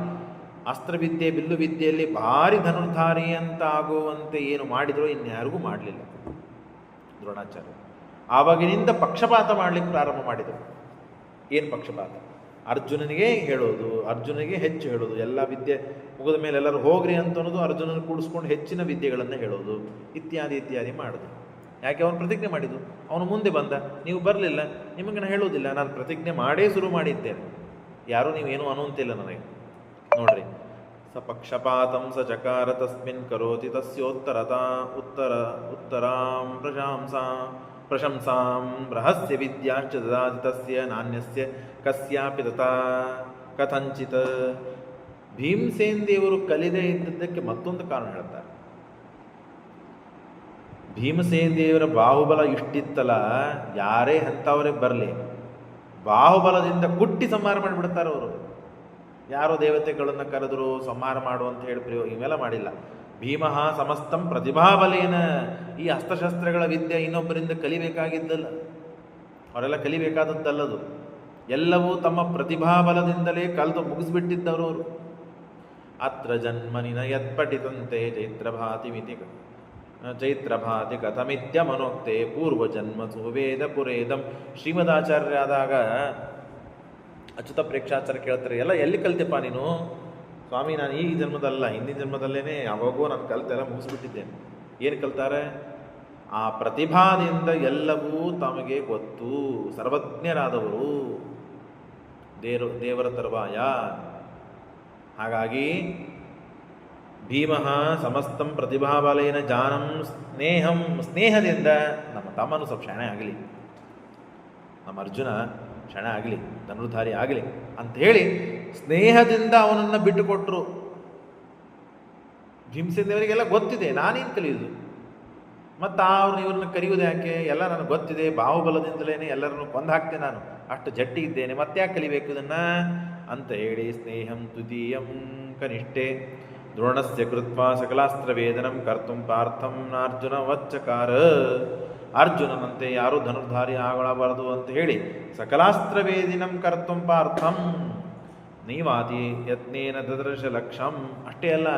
ಅಸ್ತ್ರವಿದ್ಯೆ, ಬಿಲ್ಲು ವಿದ್ಯೆಯಲ್ಲಿ ಭಾರಿ ಧನುರ್ಧಾರಿ ಅಂತ ಆಗುವಂತೆ ಏನು ಮಾಡಿದರೋ ಇನ್ಯಾರಿಗೂ ಮಾಡಲಿಲ್ಲ ದ್ರೋಣಾಚಾರ್ಯ. ಆವಾಗಿನಿಂದ ಪಕ್ಷಪಾತ ಮಾಡಲಿಕ್ಕೆ ಪ್ರಾರಂಭ ಮಾಡಿದರು. ಏನು ಪಕ್ಷಪಾತ? ಅರ್ಜುನನಿಗೆ ಹೇಳೋದು, ಅರ್ಜುನಿಗೆ ಹೆಚ್ಚು ಹೇಳೋದು, ಎಲ್ಲ ವಿದ್ಯೆ ಮುಗಿದ ಮೇಲೆ ಎಲ್ಲರೂ ಹೋಗ್ರಿ ಅಂತ ಅನ್ನೋದು, ಅರ್ಜುನನ ಕೂಡಿಸ್ಕೊಂಡು ಹೆಚ್ಚಿನ ವಿದ್ಯೆಗಳನ್ನು ಹೇಳೋದು, ಇತ್ಯಾದಿ ಮಾಡೋದು. ಯಾಕೆ? ಅವನು ಪ್ರತಿಜ್ಞೆ ಮಾಡಿದ್ದು. ಅವನು ಮುಂದೆ ಬಂದ, ನೀವು ಬರಲಿಲ್ಲ, ನಿಮಗೆ ನಾನು ಹೇಳೋದಿಲ್ಲ, ನಾನು ಪ್ರತಿಜ್ಞೆ ಮಾಡೇ ಶುರು ಮಾಡಿದ್ದೇನೆ, ಯಾರೂ ನೀವೇನು ಅನ್ನುವಂತಿಲ್ಲ ನನಗೆ. ನೋಡ್ರಿ, ಸ ಪಕ್ಷಪಾತಂ ಸ ಚಕಾರ ತಸ್ಮಿನ್ ಕರೋತಿ ಉತ್ತರಾಂ ಪ್ರಶಂಸಾಂ ರಹಸ್ಯ ವಿದ್ಯಾಶ್ಚ ದದಾತಿ ತಸ್ಯ ನಾನ್ಯಸ್ಯ ಕಸ್ಯಾಪಿ ತಥಾ ಕಥಂಚಿತ್. ಭೀಮಸೇನ್ ದೇವರು ಕಲಿದೇ ಇದ್ದದ್ದಕ್ಕೆ ಮತ್ತೊಂದು ಕಾರಣ ಹೇಳ್ತಾರೆ. ಭೀಮಸೇನ್ ದೇವರ ಬಾಹುಬಲ ಇಷ್ಟಿತ್ತಲ್ಲ, ಯಾರೇ ಅಂಥವರೇ ಬರಲಿ ಬಾಹುಬಲದಿಂದ ಕುಟ್ಟಿ ಸಂಹಾರ ಮಾಡಿಬಿಡ್ತಾರೆ ಅವರು. ಯಾರೋ ದೇವತೆಗಳನ್ನು ಕರೆದರು ಸಂಹಾರ ಮಾಡು ಅಂತ ಹೇಳಿ ಪ್ರಯೋಗ ಇವೆಲ್ಲ ಮಾಡಿಲ್ಲ. ಭೀಮಃ ಸಮಸ್ತಂ ಪ್ರತಿಭಾಬಲೇನ. ಈ ಅಸ್ತ್ರಶಸ್ತ್ರಗಳ ವಿದ್ಯೆ ಇನ್ನೊಬ್ಬರಿಂದ ಕಲಿಬೇಕಾಗಿದ್ದಲ್ಲ, ಅವರೆಲ್ಲ ಕಲಿಬೇಕಾದದ್ದಲ್ಲದು. ಎಲ್ಲವೂ ತಮ್ಮ ಪ್ರತಿಭಾಬಲದಿಂದಲೇ ಕಲಿತು ಮುಗಿಸ್ಬಿಟ್ಟಿದ್ದವರು ಅವರು. ಅತ್ರ ಜನ್ಮನಿನ ಯತ್ಪಠಿತಂತೆ ಚೈತ್ರಭಾತಿ ಕಥಮಿತ್ಯ ಮನೋಕ್ತೆ ಪೂರ್ವಜನ್ಮ ಸುವೇದ ಪುರೇದಂ. ಶ್ರೀಮದಾಚಾರ್ಯರಾದಾಗ ಅಚ್ಯುತ ಪ್ರೇಕ್ಷಾಚಾರ್ಯ ಕೇಳ್ತಾರೆ, ಎಲ್ಲ ಎಲ್ಲಿ ಕಲ್ತೆಪ್ಪ ನೀನು? ಸ್ವಾಮಿ, ನಾನು ಈ ಜನ್ಮದಲ್ಲ, ಹಿಂದಿನ ಜನ್ಮದಲ್ಲೇ ಯಾವಾಗೋ ನಾನು ಕಲ್ತೆಲ್ಲ ಮುಗಿಸ್ಬಿಟ್ಟಿದ್ದೇನೆ. ಏನು ಕಲ್ತಾರೆ? ಆ ಪ್ರತಿಭಾದಿಂದ ಎಲ್ಲವೂ ತಮಗೆ ಗೊತ್ತು, ಸರ್ವಜ್ಞರಾದವರು ದೇವರ ತರುವಾಯ. ಹಾಗಾಗಿ ಭೀಮಃ ಸಮಸ್ತಂ ಪ್ರತಿಭಾಬಲೇನ ಜಾನಂ ಸ್ನೇಹಂ, ಸ್ನೇಹದಿಂದ ನಮ್ಮ ತಮ್ಮನು ಸ್ವಲ್ಪ ಶಣೆ ಆಗಲಿ, ನಮ್ಮ ಅರ್ಜುನ ಶಣೆ ಆಗಲಿ, ಧನುರ್ಧಾರಿ ಆಗಲಿ ಅಂತ ಹೇಳಿ ಸ್ನೇಹದಿಂದ ಅವನನ್ನು ಬಿಟ್ಟುಕೊಟ್ರು. ಭೀಮಸೇನವರಿಗೆಲ್ಲ ಗೊತ್ತಿದೆ ನಾನೇನು ಕಲಿಯುವುದು, ಮತ್ತು ಅವ್ರನ್ನ ಇವ್ರನ್ನ ಕರೆಯುವುದು ಯಾಕೆ, ಎಲ್ಲ ನನಗೆ ಗೊತ್ತಿದೆ, ಬಾಹುಬಲದಿಂದಲೇ ಎಲ್ಲರನ್ನು ಕೊಂದು ಹಾಕ್ತೇನೆ, ನಾನು ಅಷ್ಟು ಜಟ್ಟಿ ಇದ್ದೇನೆ, ಮತ್ತೆ ಯಾಕೆ ಕಲಿಬೇಕು ಇದನ್ನು ಅಂತ ಹೇಳಿ ಸ್ನೇಹಂ ದ್ವಿತೀಯಂ ಕನಿಷ್ಠೆ ದ್ರೋಣಸ್ಯ ಕೃತ್ವಾ ಸಕಲಾಸ್ತ್ರ ವೇದನಂ ಕರ್ತುಂ ಪಾರ್ಥಂ ಅರ್ಜುನ ವಚ್ಚಕಾರ. ಅರ್ಜುನನಂತೆ ಯಾರೂ ಧನುರ್ಧಾರಿ ಆಗಬಾರದು ಅಂತ ಹೇಳಿ ಸಕಲಾಸ್ತ್ರ ವೇದಿನಂ ಕರ್ತುಂ ಪಾರ್ಥಂ ನೀವಾತಿ ಯತ್ನೇನ ದದರ್ಶ ಲಕ್ಷಂ. ಅಷ್ಟೇ ಅಲ್ಲ,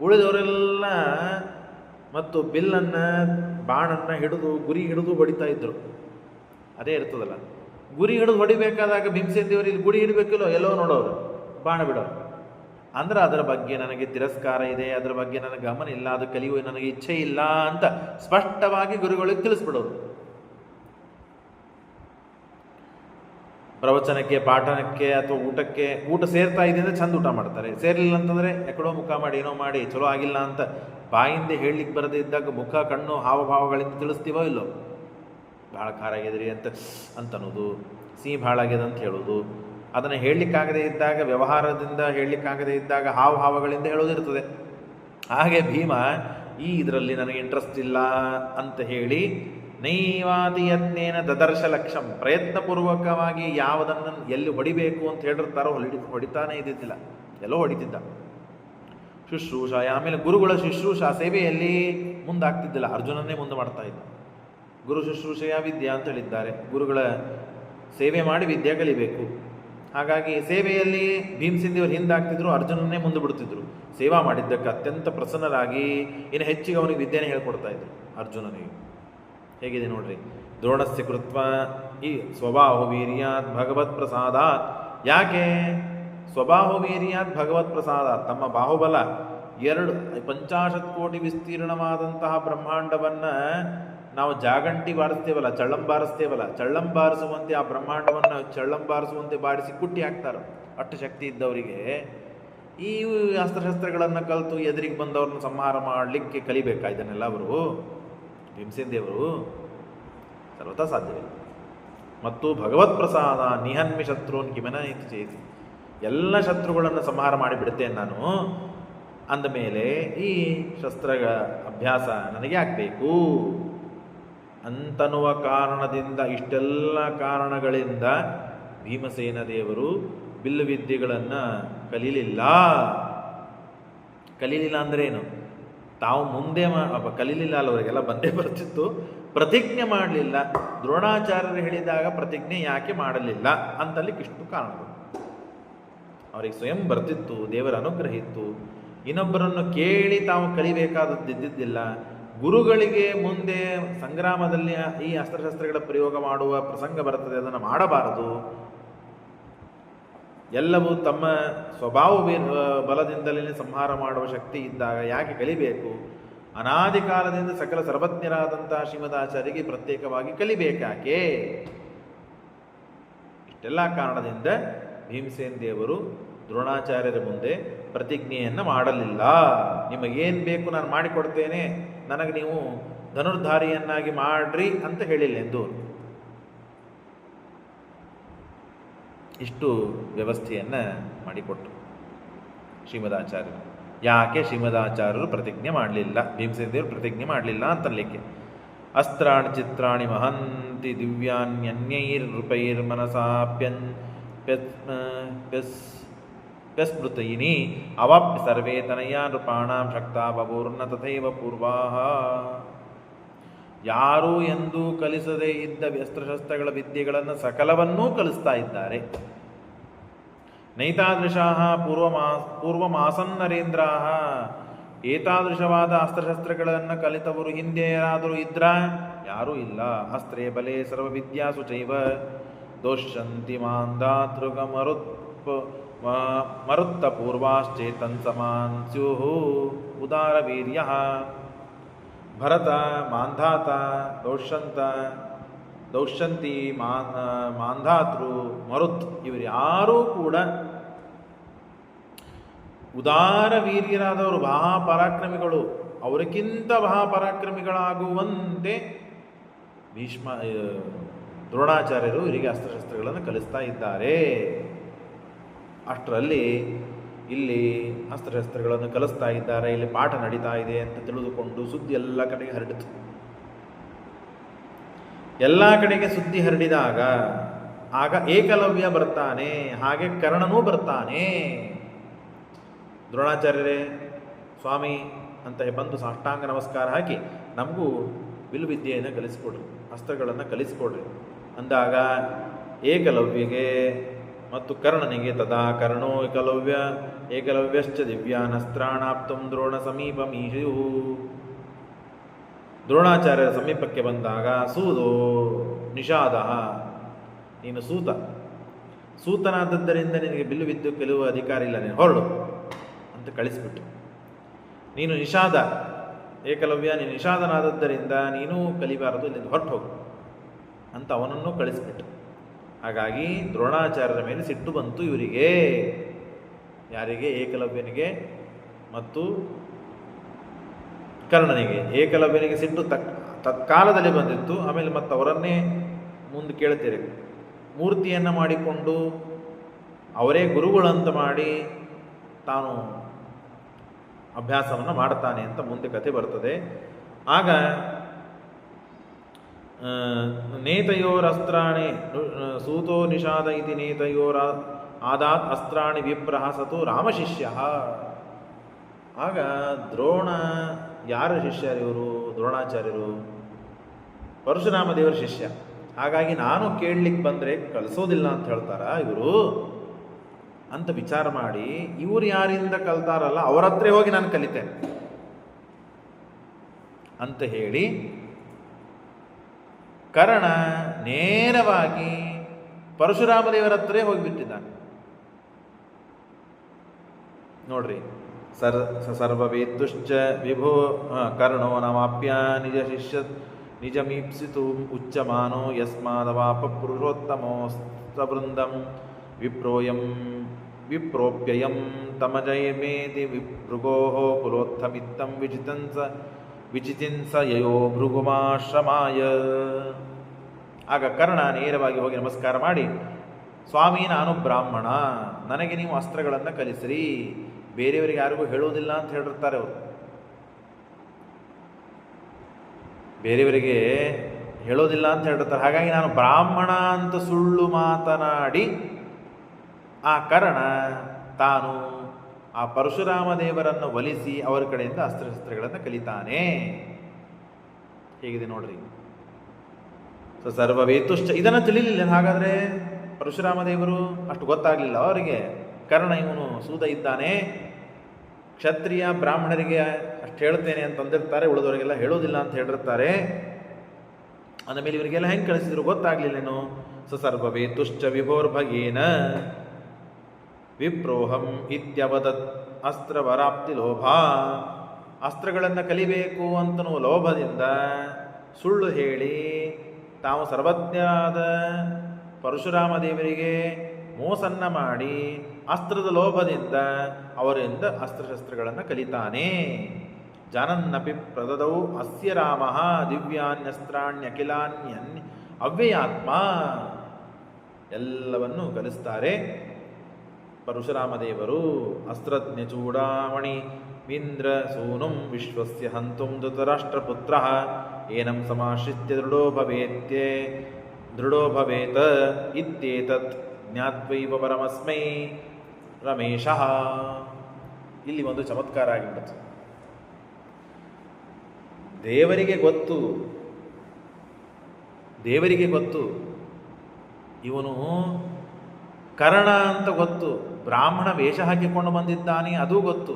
ಉಳಿದವರೆಲ್ಲ ಮತ್ತು ಬಿಲ್ಲನ್ನು ಬಾಣನ್ನು ಹಿಡಿದು ಗುರಿ ಹಿಡಿದು ಹೊಡಿತಾ ಇದ್ರು. ಅದೇ ಇರ್ತದಲ್ಲ, ಗುರಿ ಹಿಡಿದು ಹೊಡಿಬೇಕಾದಾಗ ಭೀಮಸೇನ ದೇವರು ಇಲ್ಲಿ ಗುರಿ ಹಿಡಬೇಕಿಲ್ಲೋ, ಎಲ್ಲೋ ನೋಡೋರು ಬಾಣ ಬಿಡೋರು. ಅಂದ್ರೆ ಅದರ ಬಗ್ಗೆ ನನಗೆ ತಿರಸ್ಕಾರ ಇದೆ, ಅದರ ಬಗ್ಗೆ ನನಗೆ ಗಮನ ಇಲ್ಲ, ಅದು ಕಲಿಯುವ ನನಗೆ ಇಚ್ಛೆ ಇಲ್ಲ ಅಂತ ಸ್ಪಷ್ಟವಾಗಿ ಗುರುಗಳಿಗೆ ತಿಳಿಸ್ಬಿಡೋರು. ಪ್ರವಚನಕ್ಕೆ, ಪಾಠನಕ್ಕೆ ಅಥವಾ ಊಟ ಸೇರ್ತಾ ಇದೆ ಅಂದರೆ ಚಂದ ಊಟ ಮಾಡ್ತಾರೆ, ಸೇರಲಿಲ್ಲ ಅಂತಂದರೆ ಎಕಡೋ ಮುಖ ಮಾಡಿ ಏನೋ ಮಾಡಿ ಚಲೋ ಆಗಿಲ್ಲ ಅಂತ ಬಾಯಿಂದ ಹೇಳಲಿಕ್ಕೆ ಬರದೇ ಇದ್ದಾಗ ಮುಖ ಕಣ್ಣು ಹಾವಭಾವಗಳಿಂದ ತಿಳಿಸ್ತೀವೋ ಇಲ್ಲೋ. ಭಾಳ ಖಾರ ಆಗಿದ್ರಿ ಅಂತ ಅನ್ನೋದು, ಸಿಹಿ ಭಾಳ ಆಗ್ಯದ ಅಂತ ಹೇಳೋದು, ಅದನ್ನು ಹೇಳಲಿಕ್ಕಾಗದೇ ಇದ್ದಾಗ ವ್ಯವಹಾರದಿಂದ ಹೇಳಲಿಕ್ಕಾಗದೇ ಇದ್ದಾಗ ಹಾವಭಾವಗಳಿಂದ ಹೇಳೋದಿರ್ತದೆ. ಹಾಗೆ ಭೀಮ ಇದರಲ್ಲಿ ನನಗೆ ಇಂಟ್ರೆಸ್ಟ್ ಇಲ್ಲ ಅಂತ ಹೇಳಿ ನೈವಾತಿ ಯತ್ನೇನ ದದರ್ಶ ಲಕ್ಷಂ, ಪ್ರಯತ್ನಪೂರ್ವಕವಾಗಿ ಯಾವುದನ್ನು ಎಲ್ಲಿ ಹೊಡಿಬೇಕು ಅಂತ ಹೇಳಿರ್ತಾರೋ ಹೊಡಿತಾನೇ ಇದ್ದಿದ್ದಿಲ್ಲ, ಎಲ್ಲೋ ಹೊಡಿತಿದ್ದ. ಶುಶ್ರೂಷ, ಆಮೇಲೆ ಗುರುಗಳ ಶುಶ್ರೂಷ ಸೇವೆಯಲ್ಲಿ ಮುಂದಾಗ್ತಿದ್ದಿಲ್ಲ, ಅರ್ಜುನನ್ನೇ ಮುಂದೆ ಮಾಡ್ತಾ ಇದ್ದ. ಗುರು ಶುಶ್ರೂಷೆಯ ವಿದ್ಯಾ ಅಂತ ಹೇಳಿದ್ದಾರೆ, ಗುರುಗಳ ಸೇವೆ ಮಾಡಿ ವಿದ್ಯೆ ಕಲಿಬೇಕು. ಹಾಗಾಗಿ ಸೇವೆಯಲ್ಲಿ ಭೀಮಸೇನ ದೇವರು ಹಿಂದಾಗ್ತಿದ್ರು, ಅರ್ಜುನನ್ನೇ ಮುಂದೆ ಬಿಡ್ತಿದ್ರು. ಸೇವಾ ಮಾಡಿದ್ದಕ್ಕೆ ಅತ್ಯಂತ ಪ್ರಸನ್ನರಾಗಿ ಇನ್ನು ಹೆಚ್ಚಿಗೆ ಅವನಿಗೆ ವಿದ್ಯೆನೇ ಹೇಳ್ಕೊಡ್ತಾ ಇದ್ರು ಅರ್ಜುನನಿಗೆ. ಹೇಗಿದೆ ನೋಡ್ರಿ, ದ್ರೋಣಸ್ಯ ಕೃತ್ವ ಈ ಸ್ವಭಾವ ವೀರ್ಯಾತ್ ಭಗವತ್ ಪ್ರಸಾದಾತ್. ಯಾಕೆ ಸ್ವಭಾವ ವೀರ್ಯಾತ್ ಭಗವತ್ ಪ್ರಸಾದಾತ್, ತಮ್ಮ ಬಾಹುಬಲ 50 ಕೋಟಿ ವಿಸ್ತೀರ್ಣವಾದಂತಹ ಬ್ರಹ್ಮಾಂಡವನ್ನು ನಾವು ಜಾಗಂಟಿ ಬಾರಿಸ್ತೇವಲ್ಲ, ಚಳ್ಳಂ ಬಾರಿಸುವಂತೆ ಆ ಬ್ರಹ್ಮಾಂಡವನ್ನು ಬಾರಿಸುವಂತೆ ಬಾರಿಸಿ ಕುಟ್ಟಿ ಹಾಕ್ತಾರೆ. ಅಷ್ಟು ಶಕ್ತಿ ಇದ್ದವರಿಗೆ ಈ ಅಸ್ತ್ರಶಸ್ತ್ರಗಳನ್ನು ಕಲಿತು ಎದುರಿಗೆ ಬಂದವ್ರನ್ನ ಸಂಹಾರ ಮಾಡಲಿಕ್ಕೆ ಕಲಿಬೇಕಾ ಇದನ್ನೆಲ್ಲ ಅವರು ಭೀಮಸೇನ ದೇವರು? ಸರ್ವತಾ ಸಾಧ್ಯವಿಲ್ಲ. ಮತ್ತು ಭಗವತ್ ಪ್ರಸಾದ ನಿಹನ್ಮಿ ಶತ್ರುನ್ ಕಿಮನ ಇತಿ ಚೇತಿ, ಎಲ್ಲ ಶತ್ರುಗಳನ್ನು ಸಂಹಾರ ಮಾಡಿಬಿಡುತ್ತೇನೆ ನಾನು ಅಂದಮೇಲೆ ಈ ಶಸ್ತ್ರಗಳ ಅಭ್ಯಾಸ ನನಗೆ ಆಗಬೇಕು ಅಂತನ್ನುವ ಕಾರಣದಿಂದ, ಇಷ್ಟೆಲ್ಲ ಕಾರಣಗಳಿಂದ ಭೀಮಸೇನ ದೇವರು ಬಿಲ್ಲು ವಿದ್ಯೆಗಳನ್ನು ಕಲೀಲಿಲ್ಲ ಅಂದ್ರೇನು? ತಾವು ಮುಂದೆ ಕಲೀಲಿಲ್ಲ ಅಲ್ಲ, ಅವರಿಗೆಲ್ಲ ಬಂದೇ ಬರ್ತಿತ್ತು, ಪ್ರತಿಜ್ಞೆ ಮಾಡಲಿಲ್ಲ. ದ್ರೋಣಾಚಾರ್ಯರು ಹೇಳಿದಾಗ ಪ್ರತಿಜ್ಞೆ ಯಾಕೆ ಮಾಡಲಿಲ್ಲ ಅಂತಲ್ಲಿಕ್ಕೆ ಇಷ್ಟು ಕಾರಣಗಳು. ಅವರಿಗೆ ಸ್ವಯಂ ಬರ್ತಿತ್ತು, ದೇವರ ಅನುಗ್ರಹ ಇತ್ತು, ಇನ್ನೊಬ್ಬರನ್ನು ಕೇಳಿ ತಾವು ಕಲಿಬೇಕಾದದ್ದಿದ್ದಿಲ್ಲ. ಗುರುಗಳಿಗೆ ಮುಂದೆ ಸಂಗ್ರಾಮದಲ್ಲಿ ಈ ಅಸ್ತ್ರಶಸ್ತ್ರಗಳ ಪ್ರಯೋಗ ಮಾಡುವ ಪ್ರಸಂಗ ಬರ್ತದೆ, ಅದನ್ನು ಮಾಡಬಾರದು. ಎಲ್ಲವೂ ತಮ್ಮ ಸ್ವಭಾವ ಬಲದಿಂದಲೇ ಸಂಹಾರ ಮಾಡುವ ಶಕ್ತಿ ಇದ್ದಾಗ ಯಾಕೆ ಕಲಿಬೇಕು? ಅನಾದಿ ಕಾಲದಿಂದ ಸಕಲ ಸರ್ವಜ್ಞರಾದಂತಹ ಶ್ರೀಮದಾಚಾರ್ಯರಿಗೆ ಪ್ರತ್ಯೇಕವಾಗಿ ಕಲಿಬೇಕಾಕೆ? ಇಷ್ಟೆಲ್ಲ ಕಾರಣದಿಂದ ಭೀಮಸೇನ ದೇವರು ದ್ರೋಣಾಚಾರ್ಯರ ಮುಂದೆ ಪ್ರತಿಜ್ಞೆಯನ್ನು ಮಾಡಲಿಲ್ಲ. ನಿಮಗೇನು ಬೇಕು ನಾನು ಮಾಡಿಕೊಡ್ತೇನೆ, ನನಗೆ ನೀವು ಧನುರ್ಧಾರಿಯನ್ನಾಗಿ ಮಾಡ್ರಿ ಅಂತ ಹೇಳಿಲ್ಲ ಎಂದು. ಇಷ್ಟು ವ್ಯವಸ್ಥೆಯನ್ನು ಮಾಡಿಕೊಟ್ರು ಶ್ರೀಮದಾಚಾರ್ಯರು. ಯಾಕೆ ಶ್ರೀಮದಾಚಾರ್ಯರು ಪ್ರತಿಜ್ಞೆ ಮಾಡಲಿಲ್ಲ, ಭೀಮಸೇನ ದೇವರು ಪ್ರತಿಜ್ಞೆ ಮಾಡಲಿಲ್ಲ ಅಂತಲಿಕ್ಕೆ. ಅಸ್ತ್ರಾಣಿ ಚಿತ್ರಾಣಿ ಮಹಂತಿ ದಿವ್ಯಾನ್ಯನ್ಯೈರ್ನೃಪೈರ್ಮನಸಾಪ್ಯನ್ ಸ್ಮೃತೈನಿ ಅವಾಪ್ಯ ಸರ್ವೇ ತನಯಾ ನೃಪಾಣಾಂ ಶಕ್ತಾ ಬಭೂರ್ನ ತಥೈವ ಪೂರ್ವಾಹ. ಯಾರೂ ಎಂದೂ ಕಲಿಸದೇ ಇದ್ದ ಅಸ್ತ್ರಶಸ್ತ್ರಗಳ ವಿದ್ಯೆಗಳನ್ನು ಸಕಲವನ್ನೂ ಕಲಿಸ್ತಾ ಇದ್ದಾರೆ. ನೈತಾದೃಶಾಃ ಪೂರ್ವಮಾಸನ್ ನರೇಂದ್ರಾಃ. ಏತಾದೃಶವಾದ ಅಸ್ತ್ರಶಸ್ತ್ರಗಳನ್ನು ಕಲಿತವರು ಹಿಂದೆ ಯಾರಾದರೂ ಇದ್ರ? ಯಾರೂ ಇಲ್ಲ. ಅಸ್ತ್ರೇ ಬಲೆ ಸರ್ವವಿದ್ಯಾಸು ಚೈವ ದೋಷ್ಯಂತಿ ಮಾಂದಾತೃಗ ಮರುತ್ತ ಪೂರ್ವಾಶ್ಚೇತನ್ ಸಮಾನ್ ಸ್ಯುಃ ಉದಾರ ವೀರ್ಯಃ. ಭರತ, ಮಾಂಧಾತ, ದೌಷ್ಯಂತಿ, ಮಾಂಧಾತೃ, ಮರುತ್ ಇವರು ಯಾರೂ ಕೂಡ ಉದಾರ ವೀರ್ಯರಾದವರು, ಮಹಾಪರಾಕ್ರಮಿಗಳು. ಅವರಿಗಿಂತ ಮಹಾಪರಾಕ್ರಮಿಗಳಾಗುವಂತೆ ದ್ರೋಣಾಚಾರ್ಯರು ಇವರಿಗೆ ಅಸ್ತ್ರಶಸ್ತ್ರಗಳನ್ನು ಕಲಿಸ್ತಾ ಇದ್ದಾರೆ. ಅಷ್ಟರಲ್ಲಿ ಇಲ್ಲಿ ಅಸ್ತ್ರಶಸ್ತ್ರಗಳನ್ನು ಕಲಿಸ್ತಾ ಇದ್ದಾರೆ, ಇಲ್ಲಿ ಪಾಠ ನಡೀತಾ ಇದೆ ಅಂತ ತಿಳಿದುಕೊಂಡು ಸುದ್ದಿ ಎಲ್ಲ ಕಡೆಗೆ ಹರಡಿತು. ಎಲ್ಲ ಕಡೆಗೆ ಸುದ್ದಿ ಹರಡಿದಾಗ ಆಗ ಏಕಲವ್ಯ ಬರ್ತಾನೆ, ಹಾಗೆ ಕರ್ಣನೂ ಬರ್ತಾನೆ. ದ್ರೋಣಾಚಾರ್ಯರೇ, ಸ್ವಾಮಿ ಅಂತ ಬಂದು ಸಾಷ್ಟಾಂಗ ನಮಸ್ಕಾರ ಹಾಕಿ ನಮಗೂ ವಿಲ್ವಿದ್ಯೆಯನ್ನು ಕಲಿಸಿಕೊಡ್ರಿ, ಅಸ್ತ್ರಗಳನ್ನು ಕಲಿಸಿಕೊಡ್ರಿ ಅಂದಾಗ ಏಕಲವ್ಯಗೆ ಮತ್ತು ಕರ್ಣನಿಗೆ ತದಾ ಕರ್ಣೋ ಏಕಲವ್ಯಶ್ಚ ದಿವ್ಯಾನಸ್ತ್ರಾಣಾಪ್ತು ದ್ರೋಣ ಸಮೀಪಮೀಶು. ದ್ರೋಣಾಚಾರ್ಯರ ಸಮೀಪಕ್ಕೆ ಬಂದಾಗ ಸೂದೋ ನಿಷಾದ, ನೀನು ಸೂತನಾದದ್ದರಿಂದ ನಿನಗೆ ಬಿಲ್ಲು ಬಿದ್ದು ಕೆಲವು ಅಧಿಕಾರ ಇಲ್ಲ, ನೀನು ಹೊರಡು ಅಂತ ಕಳಿಸಿಬಿಟ್ಟು, ನೀನು ನಿಷಾದ ಏಕಲವ್ಯ, ನೀನು ನಿಷಾದನಾದದ್ದರಿಂದ ನೀನೂ ಕಲಿಬಾರದು, ಇಲ್ಲಿಂದ ಹೊರಟು ಹೋಗು ಅಂತ ಅವನನ್ನು ಕಳಿಸಿಬಿಟ್ಟು. ಹಾಗಾಗಿ ದ್ರೋಣಾಚಾರ್ಯರ ಮೇಲೆ ಸಿಟ್ಟು ಬಂತು ಇವರಿಗೆ. ಯಾರಿಗೆ? ಏಕಲವ್ಯನಿಗೆ ಮತ್ತು ಕರ್ಣನಿಗೆ. ಏಕಲವ್ಯನಿಗೆ ಸಿಟ್ಟು ತತ್ಕಾಲದಲ್ಲಿ ಬಂದಿತ್ತು. ಆಮೇಲೆ ಮತ್ತೆ ಅವರನ್ನೇ ಮುಂದೆ ಕೇಳ್ತೀರಿ, ಮೂರ್ತಿಯನ್ನು ಮಾಡಿಕೊಂಡು ಅವರೇ ಗುರುಗಳಂತ ಮಾಡಿ ತಾನು ಅಭ್ಯಾಸವನ್ನು ಮಾಡ್ತಾನೆ ಅಂತ ಮುಂದೆ ಕಥೆ ಬರ್ತದೆ. ಆಗ ನೇತಯೋರಸ್ತ್ರಾಣಿ ಸೂತೋ ನಿಷಾದ ಇತಿ ನೇತಯೋರ ಆದಾತ್ ಅಸ್ತ್ರಾಣಿ ವಿಪ್ರಹ ಸತು ರಾಮಶಿಷ್ಯ. ಆಗ ದ್ರೋಣ ಯಾರ ಶಿಷ್ಯರಿವರು? ದ್ರೋಣಾಚಾರ್ಯರು ಪರಶುರಾಮ ದೇವರ ಶಿಷ್ಯ. ಹಾಗಾಗಿ ನಾನು ಕೇಳಲಿಕ್ಕೆ ಬಂದರೆ ಕಲಿಸೋದಿಲ್ಲ ಅಂತ ಹೇಳ್ತಾರ ಇವರು ಅಂತ ವಿಚಾರ ಮಾಡಿ, ಇವರು ಯಾರಿಂದ ಕಲ್ತಾರಲ್ಲ ಅವರ ಹತ್ರ ಹೋಗಿ ನಾನು ಕಲಿತೇನೆ ಅಂತ ಹೇಳಿ ಕರ್ಣ ನೇರವಾಗಿ ಪರಶುರಾಮ ದೇವರ ಹತ್ರ ಹೋಗಿಬಿಟ್ಟಿದ್ದಾನೆ. ನೋಡ್ರಿ, ಸರ್ವವೇತ್ತುಶ್ಚ ವಿಭೋ ಕರ್ಣೋ ನಮಾಪ್ಯ ನಿಜಮೀಪ್ಸಿತು ಉಚ್ಚಮಾನೋ ಯಸ್ಮಾದವಾಪ ಪುರುಷೋತ್ತಮೋಸ್ತವೃಂದಂ ವಿಪ್ರೋಪ್ಯಯಂ ತಮಜಯಮೇತಿ ಭೃಗೋಃ ಕುಲೋತ್ಥಮಿತ್ತಂ ವಿಚಿತಿಂಸ ಯಯೋ ಭೃಗುಮಾಶ್ರಮಾಯ. ಆಗ ಕರ್ಣ ನೇರವಾಗಿ ಹೋಗಿ ನಮಸ್ಕಾರ ಮಾಡಿ, ಸ್ವಾಮಿ ನಾನು ಬ್ರಾಹ್ಮಣ, ನನಗೆ ನೀವು ಅಸ್ತ್ರಗಳನ್ನು ಕಲಿಸಿರಿ, ಬೇರೆಯವರಿಗೆ ಯಾರಿಗೂ ಹೇಳೋದಿಲ್ಲ ಅಂತ ಹೇಳಿರ್ತಾರೆ ಅವರು. ಬೇರೆಯವರಿಗೆ ಹೇಳೋದಿಲ್ಲ ಅಂತ ಹೇಳಿರ್ತಾರೆ. ಹಾಗಾಗಿ ನಾನು ಬ್ರಾಹ್ಮಣ ಅಂತ ಸುಳ್ಳು ಮಾತನಾಡಿ ಆ ಕರ್ಣ ತಾನು ಆ ಪರಶುರಾಮ ದೇವರನ್ನು ಒಲಿಸಿ ಅವರ ಕಡೆಯಿಂದ ಅಸ್ತ್ರಶಸ್ತ್ರಗಳನ್ನು ಕಲಿತಾನೆ. ಹೇಗಿದೆ ನೋಡ್ರಿ. ಸರ್ವವೇತುಶ್ಚ ಇದನ್ನು ತಿಳಿಲಿಲ್ಲ. ಹಾಗಾದರೆ ಪರಶುರಾಮ ದೇವರು ಅಷ್ಟು ಗೊತ್ತಾಗಲಿಲ್ಲ ಅವರಿಗೆ. ಕರ್ಣ ಇವನು ಸೂದ ಇದ್ದಾನೆ, ಕ್ಷತ್ರಿಯ ಬ್ರಾಹ್ಮಣರಿಗೆ ಅಷ್ಟು ಹೇಳ್ತೇನೆ ಅಂತಂದಿರ್ತಾರೆ, ಉಳಿದವರಿಗೆಲ್ಲ ಹೇಳೋದಿಲ್ಲ ಅಂತ ಹೇಳಿರ್ತಾರೆ. ಅಂದಮೇಲೆ ಇವರಿಗೆಲ್ಲ ಹೆಂಗೆ ಕಳಿಸಿದ್ರು ಗೊತ್ತಾಗ್ಲಿಲ್ಲೇನು. ಸರ್ವವೇತುಶ್ಚ ವಿಭೋರ್ಭಗೇನ ವಿಪ್ರೋಹಂ ಇತ್ಯವದತ್ ಅಸ್ತ್ರವರಾಪ್ತಿ ಲೋಭ. ಅಸ್ತ್ರಗಳನ್ನು ಕಲಿಬೇಕು ಅಂತನೂ ಲೋಭದಿಂದ ಸುಳ್ಳು ಹೇಳಿ ತಾವು ಸರ್ವಜ್ಞರಾದ ಪರಶುರಾಮ ದೇವರಿಗೆ ಮೋಸನ್ನ ಮಾಡಿ ಅಸ್ತ್ರದ ಲೋಭದಿಂದ ಅವರಿಂದ ಅಸ್ತ್ರಶಸ್ತ್ರಗಳನ್ನು ಕಲಿತಾನೆ. ಜಾನನ್ನಪಿ ಪ್ರದದೌ ಅಸ್ಯ ರಾಮ ದಿವ್ಯಾನ್ಯಸ್ತ್ರಾಣ್ಯಖಿಲಾನ್ಯನ್ ಅವ್ಯಯಾತ್ಮ. ಎಲ್ಲವನ್ನೂ ಕಲಿಸ್ತಾರೆ ಪರಶುರಾಮ ದೇವರು. ಅಸ್ತ್ರಜ್ಞ ಚೂಡಾಮಣಿ ಇಂದ್ರ ಸೂನುಂ ವಿಶ್ವಸ್ಯ ಹಂತುಂ ಧೃತರಾಷ್ಟ್ರಪುತ್ರ ಏನಂ ಸಮಾಶ್ರಿತ್ಯ ದೃಢೋ ಭವೇತ ಇತ್ಯೇತತ್ ಜ್ಞಾತ್ವೈವ ಪರಮಸ್ಮೈ ರಮೇಶಃ. ಇಲ್ಲಿ ಒಂದು ಚಮತ್ಕಾರ ಆಗಿಬಿಡುತ್ತೆ. ದೇವರಿಗೆ ಗೊತ್ತು ಇವನು ಕರ್ಣ ಅಂತ ಗೊತ್ತು, ಬ್ರಾಹ್ಮಣ ವೇಷ ಹಾಕಿಕೊಂಡು ಬಂದಿದ್ದಾನೆ ಅದು ಗೊತ್ತು.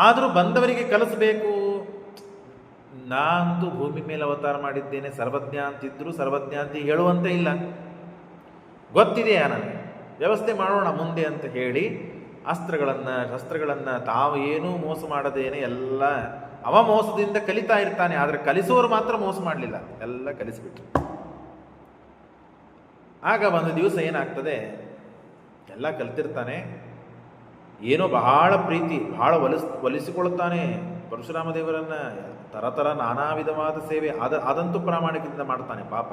ಆದರೂ ಬಂದವರಿಗೆ ಕಲಿಸಬೇಕು. ನಾನಂತೂ ಭೂಮಿ ಮೇಲೆ ಅವತಾರ ಮಾಡಿದ್ದೇನೆ, ಸರ್ವಜ್ಞ ಅಂತಿದ್ರು ಸರ್ವಜ್ಞ ಅಂತ ಹೇಳುವಂತೆ ಇಲ್ಲ, ಗೊತ್ತಿದೆಯಾ ನನಗೆ, ವ್ಯವಸ್ಥೆ ಮಾಡೋಣ ಮುಂದೆ ಅಂತ ಹೇಳಿ ಶಸ್ತ್ರಗಳನ್ನು ತಾವು ಏನೂ ಮೋಸ ಮಾಡದೇನೆ ಎಲ್ಲ ಅವ ಮೋಸದಿಂದ ಕಲಿತಾ ಇರ್ತಾನೆ, ಆದರೆ ಕಲಿಸೋರು ಮಾತ್ರ ಮೋಸ ಮಾಡಲಿಲ್ಲ, ಎಲ್ಲ ಕಲಿಸಿಬಿಟ್ರು. ಆಗ ಒಂದು ದಿವಸ ಏನಾಗ್ತದೆ, ಎಲ್ಲ ಕಲ್ತಿರ್ತಾನೆ, ಏನೋ ಬಹಳ ಪ್ರೀತಿ, ಬಹಳ ಒಲಿಸಿಕೊಳ್ಳುತ್ತಾನೆ ಪರಶುರಾಮ ದೇವರನ್ನ, ಥರ ನಾನಾ ವಿಧವಾದ ಸೇವೆ ಅದಂತೂ ಪ್ರಾಮಾಣಿಕದಿಂದ ಮಾಡ್ತಾನೆ. ಪಾಪ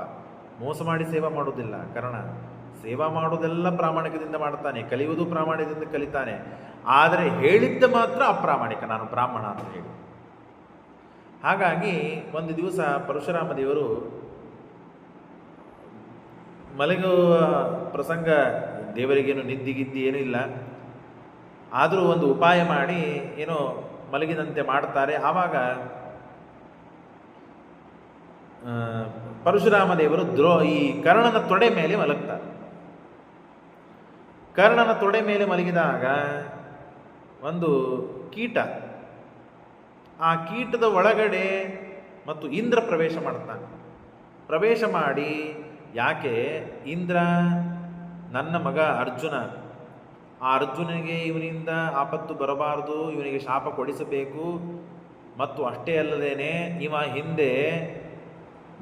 ಮೋಸ ಮಾಡಿ ಸೇವಾ ಮಾಡೋದಿಲ್ಲ, ಕಾರಣ ಸೇವಾ ಮಾಡೋದೆಲ್ಲ ಪ್ರಾಮಾಣಿಕದಿಂದ ಮಾಡ್ತಾನೆ, ಕಲಿಯುವುದು ಪ್ರಾಮಾಣಿಕದಿಂದ ಕಲಿತಾನೆ. ಆದರೆ ಹೇಳಿದ್ದ ಮಾತ್ರ ಅಪ್ರಾಮಾಣಿಕ, ನಾನು ಬ್ರಾಹ್ಮಣ ಅಂತ ಹೇಳಿ. ಹಾಗಾಗಿ ಒಂದು ದಿವಸ ಪರಶುರಾಮ ದೇವರು ಮಲಗುವ ಪ್ರಸಂಗ, ದೇವರಿಗೇನು ನಿದ್ದಿಗಿದ್ದಿ ಏನೂ ಇಲ್ಲ, ಆದರೂ ಒಂದು ಉಪಾಯ ಮಾಡಿ ಏನೋ ಮಲಗಿದಂತೆ ಮಾಡ್ತಾರೆ. ಆವಾಗ ಪರಶುರಾಮ ದೇವರು ಈ ಕರ್ಣನ ತೊಡೆ ಮೇಲೆ ಮಲಗ್ತಾರೆ. ಕರ್ಣನ ತೊಡೆ ಮೇಲೆ ಮಲಗಿದಾಗ ಒಂದು ಕೀಟ, ಆ ಕೀಟದ ಒಳಗಡೆ ಮತ್ತು ಇಂದ್ರ ಪ್ರವೇಶ ಮಾಡ್ತಾನೆ. ಪ್ರವೇಶ ಮಾಡಿ, ಯಾಕೆ ಇಂದ್ರ ನನ್ನ ಮಗ ಅರ್ಜುನ, ಆ ಅರ್ಜುನಿಗೆ ಇವನಿಂದ ಆಪತ್ತು ಬರಬಾರದು, ಇವನಿಗೆ ಶಾಪ ಕೊಡಿಸಬೇಕು, ಮತ್ತು ಅಷ್ಟೇ ಅಲ್ಲದೇನೆ ಇವ ಹಿಂದೆ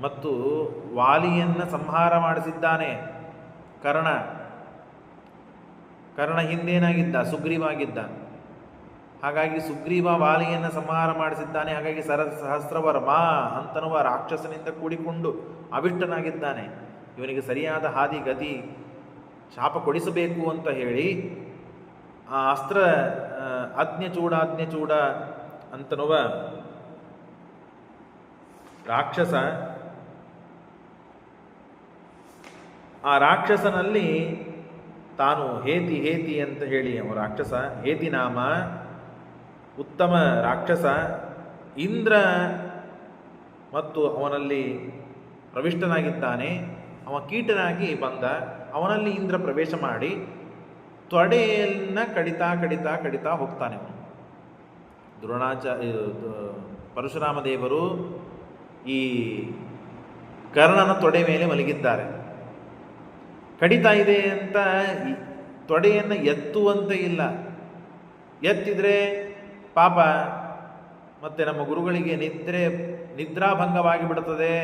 ಮತ್ತು ವಾಲಿಯನ್ನು ಸಂಹಾರ ಮಾಡಿಸಿದ್ದಾನೆ. ಕರ್ಣ ಹಿಂದೇನಾಗಿದ್ದ, ಸುಗ್ರೀವಾಗಿದ್ದ. ಹಾಗಾಗಿ ಸುಗ್ರೀವ ವಾಲಿಯನ್ನು ಸಂಹಾರ ಮಾಡಿಸಿದ್ದಾನೆ. ಹಾಗಾಗಿ ಸಹಸ್ರವರ್ಮ ಅಂತನ್ನುವ ರಾಕ್ಷಸನಿಂದ ಕೂಡಿಕೊಂಡು ಅವಿಷ್ಟನಾಗಿದ್ದಾನೆ. ಇವನಿಗೆ ಸರಿಯಾದ ಹಾದಿ ಗತಿ ಶಾಪ ಕೊಡಿಸಬೇಕು ಅಂತ ಹೇಳಿ ಆ ಅಸ್ತ್ರ ಅಗ್ನಿಚೂಡ ಅಂತನ್ನುವ ರಾಕ್ಷಸ, ಆ ರಾಕ್ಷಸನಲ್ಲಿ ತಾನು ಹೇತಿ ಅಂತ ಹೇಳಿ ಅವ ರಾಕ್ಷಸ, ಹೇತಿ ನಾಮ ಉತ್ತಮ ರಾಕ್ಷಸ ಇಂದ್ರ ಮತ್ತು ಅವನಲ್ಲಿ ಪ್ರವಿಷ್ಟನಾಗಿದ್ದಾನೆ. ಅವ ಕೀಟನಾಗಿ ಬಂದ, ಅವನಲ್ಲಿ ಇಂದ್ರ ಪ್ರವೇಶ ಮಾಡಿ ತೊಡೆಯನ್ನು ಕಡಿತಾ ಹೋಗ್ತಾನೆ. ಪರಶುರಾಮ ದೇವರು ಈ ಕರ್ಣನ ತೊಡೆ ಮೇಲೆ ಮಲಗಿದ್ದಾರೆ. ಕಡಿತಾ ಇದೆ ಅಂತ ತೊಡೆಯನ್ನು ಎತ್ತುವಂತೆ ಇಲ್ಲ, ಎತ್ತಿದ್ರೆ ಪಾಪ ಮತ್ತೆ ನಮ್ಮ ಗುರುಗಳಿಗೆ ನಿದ್ರಾಭಂಗವಾಗಿ ಬಿಡುತ್ತದೆ.